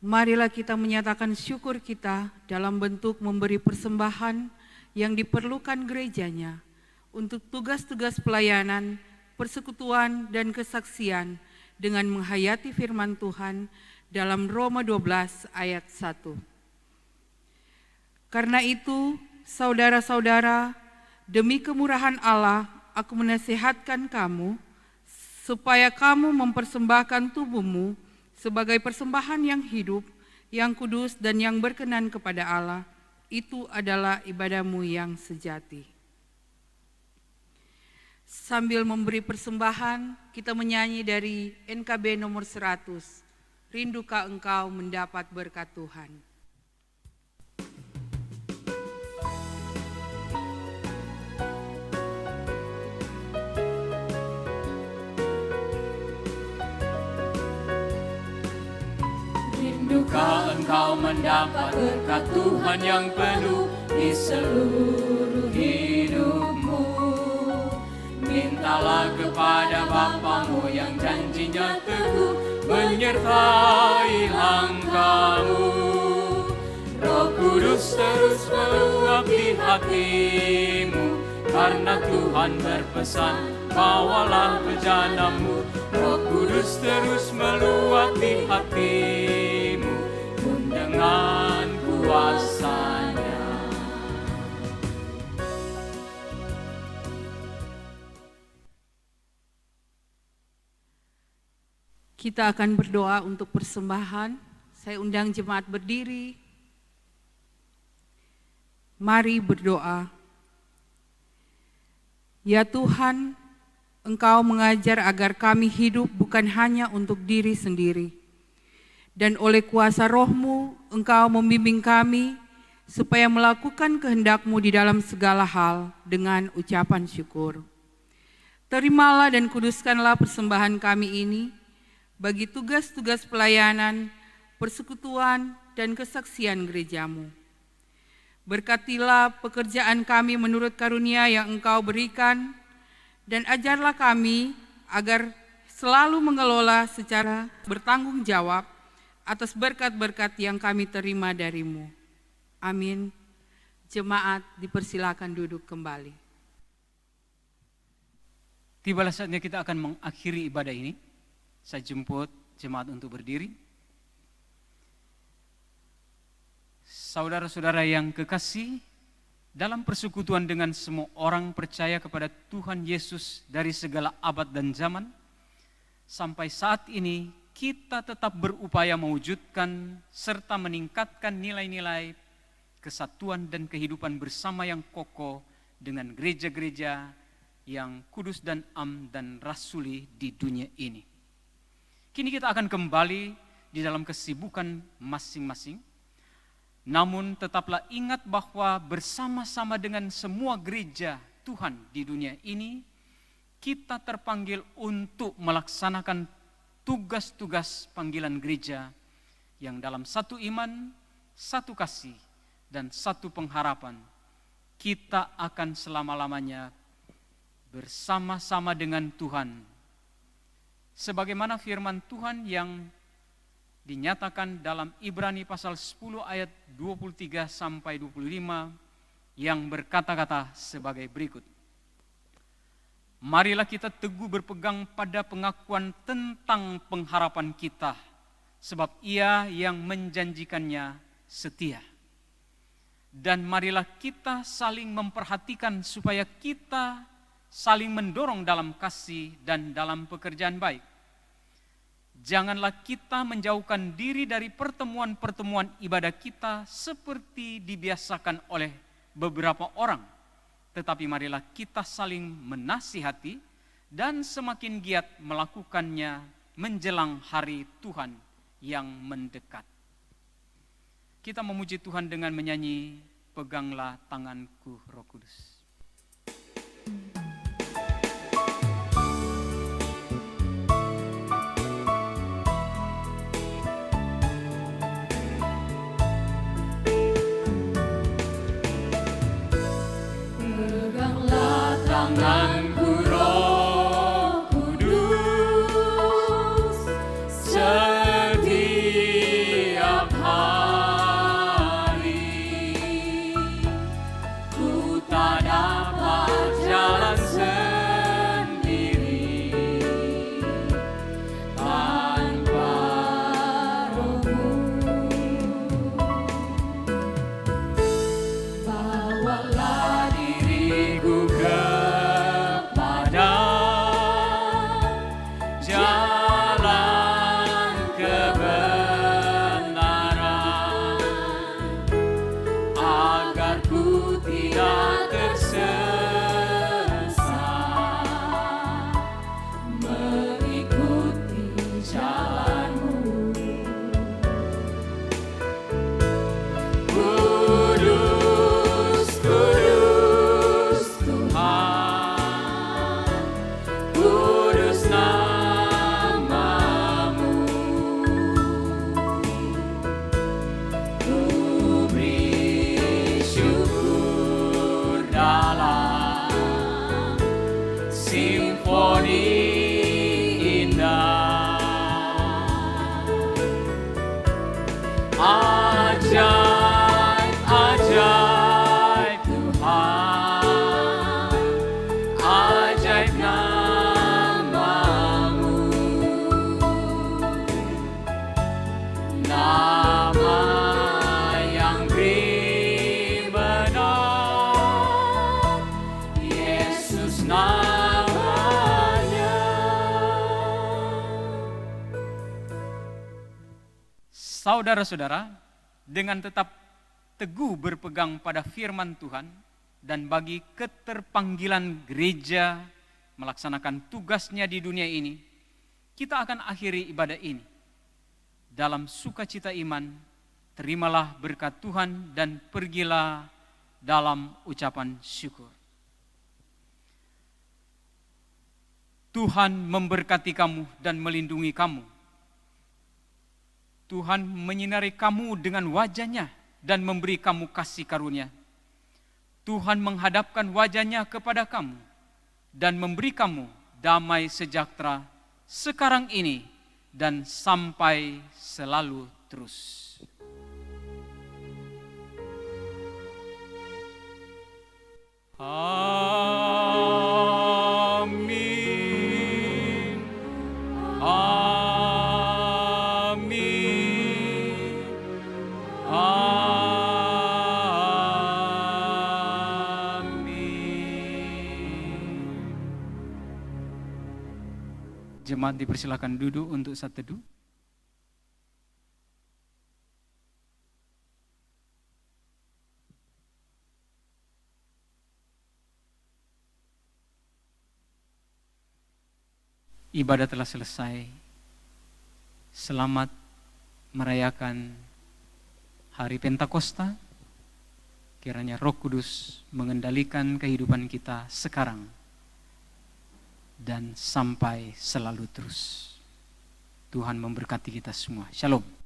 S1: marilah kita menyatakan syukur kita dalam bentuk memberi persembahan yang diperlukan gerejanya untuk tugas-tugas pelayanan, persekutuan, dan kesaksian dengan menghayati firman Tuhan dalam Roma 12 ayat 1. Karena itu, saudara-saudara, demi kemurahan Allah, aku menasihatkan kamu, supaya kamu mempersembahkan tubuhmu sebagai persembahan yang hidup, yang kudus, dan yang berkenan kepada Allah. Itu adalah ibadahmu yang sejati. Sambil memberi persembahan, kita menyanyi dari NKB nomor 100, Rindukah Engkau mendapat berkat Tuhan.
S3: Rindukah engkau mendapat berkat Tuhan yang penuh di seluruh hidupmu? Mintalah kepada Bapamu yang janjinya teguh menyertai langkahmu. Roh Kudus terus meluap di hatimu, karena Tuhan berpesan, bawalah bejanamu. Roh Kudus terus meluap di hatimu dengan kuasanya.
S1: Kita akan berdoa untuk persembahan. Saya undang jemaat berdiri. Mari berdoa. Ya Tuhan, Engkau mengajar agar kami hidup bukan hanya untuk diri sendiri. Dan oleh kuasa Roh-Mu, Engkau membimbing kami supaya melakukan kehendak-Mu di dalam segala hal dengan ucapan syukur. Terimalah dan kuduskanlah persembahan kami ini,
S6: bagi tugas-tugas pelayanan, persekutuan, dan kesaksian gerejamu. Berkatilah pekerjaan kami menurut karunia yang Engkau berikan, dan ajarlah kami agar selalu mengelola secara bertanggung jawab atas berkat-berkat yang kami terima darimu. Amin. Jemaat dipersilakan duduk kembali.
S2: Tibalah saatnya kita akan mengakhiri ibadah ini. Saya jemput jemaat untuk berdiri. Saudara-saudara yang kekasih, dalam persekutuan dengan semua orang percaya kepada Tuhan Yesus dari segala abad dan zaman, sampai saat ini kita tetap berupaya mewujudkan serta meningkatkan nilai-nilai kesatuan dan kehidupan bersama yang kokoh dengan gereja-gereja yang kudus dan am dan rasuli di dunia ini. Kini kita akan kembali di dalam kesibukan masing-masing. Namun tetaplah ingat bahwa bersama-sama dengan semua gereja Tuhan di dunia ini, kita terpanggil untuk melaksanakan tugas-tugas panggilan gereja yang dalam satu iman, satu kasih, dan satu pengharapan. Kita akan selama-lamanya bersama-sama dengan Tuhan. Sebagaimana firman Tuhan yang dinyatakan dalam Ibrani pasal 10 ayat 23 sampai 25 yang berkata-kata sebagai berikut. Marilah kita teguh berpegang pada pengakuan tentang pengharapan kita, sebab Ia yang menjanjikannya setia. Dan marilah kita saling memperhatikan supaya kita saling mendorong dalam kasih dan dalam pekerjaan baik. Janganlah kita menjauhkan diri dari pertemuan-pertemuan ibadah kita seperti dibiasakan oleh beberapa orang. Tetapi marilah kita saling menasihati dan semakin giat melakukannya menjelang hari Tuhan yang mendekat. Kita memuji Tuhan dengan menyanyi Peganglah Tanganku Roh Kudus.
S3: Tanganku Roh Kudus, setiap hari ku tak dapat jalan sendiri tanpa Roh-Mu. Bawalah diriku kepada jalan kebenaran, agar ku tidak tersesat mengikuti jalan-Mu. Kudus, kudus Tuhan, kudus nama-Mu. Ku beri syukur dalam simfoni indah. Ajaib, ajaib Tuhan, ajaib nama-Mu. Nama yang beri benar, Yesus namanya.
S2: Saudara-saudara, dengan tetap teguh berpegang pada firman Tuhan dan bagi keterpanggilan gereja melaksanakan tugasnya di dunia ini, kita akan akhiri ibadah ini. Dalam sukacita iman, terimalah berkat Tuhan dan pergilah dalam ucapan syukur. Tuhan memberkati kamu dan melindungi kamu. Tuhan menyinari kamu dengan wajah-Nya dan memberi kamu kasih karunia. Tuhan menghadapkan wajah-Nya kepada kamu dan memberi kamu damai sejahtera sekarang ini dan sampai selalu terus. Amin. Amin. Amin. Jemaat dipersilakan duduk untuk saat teduh. Ibadah telah selesai. Selamat merayakan hari Pentakosta. Kiranya Roh Kudus mengendalikan kehidupan kita sekarang dan sampai selalu terus. Tuhan memberkati kita semua. Shalom.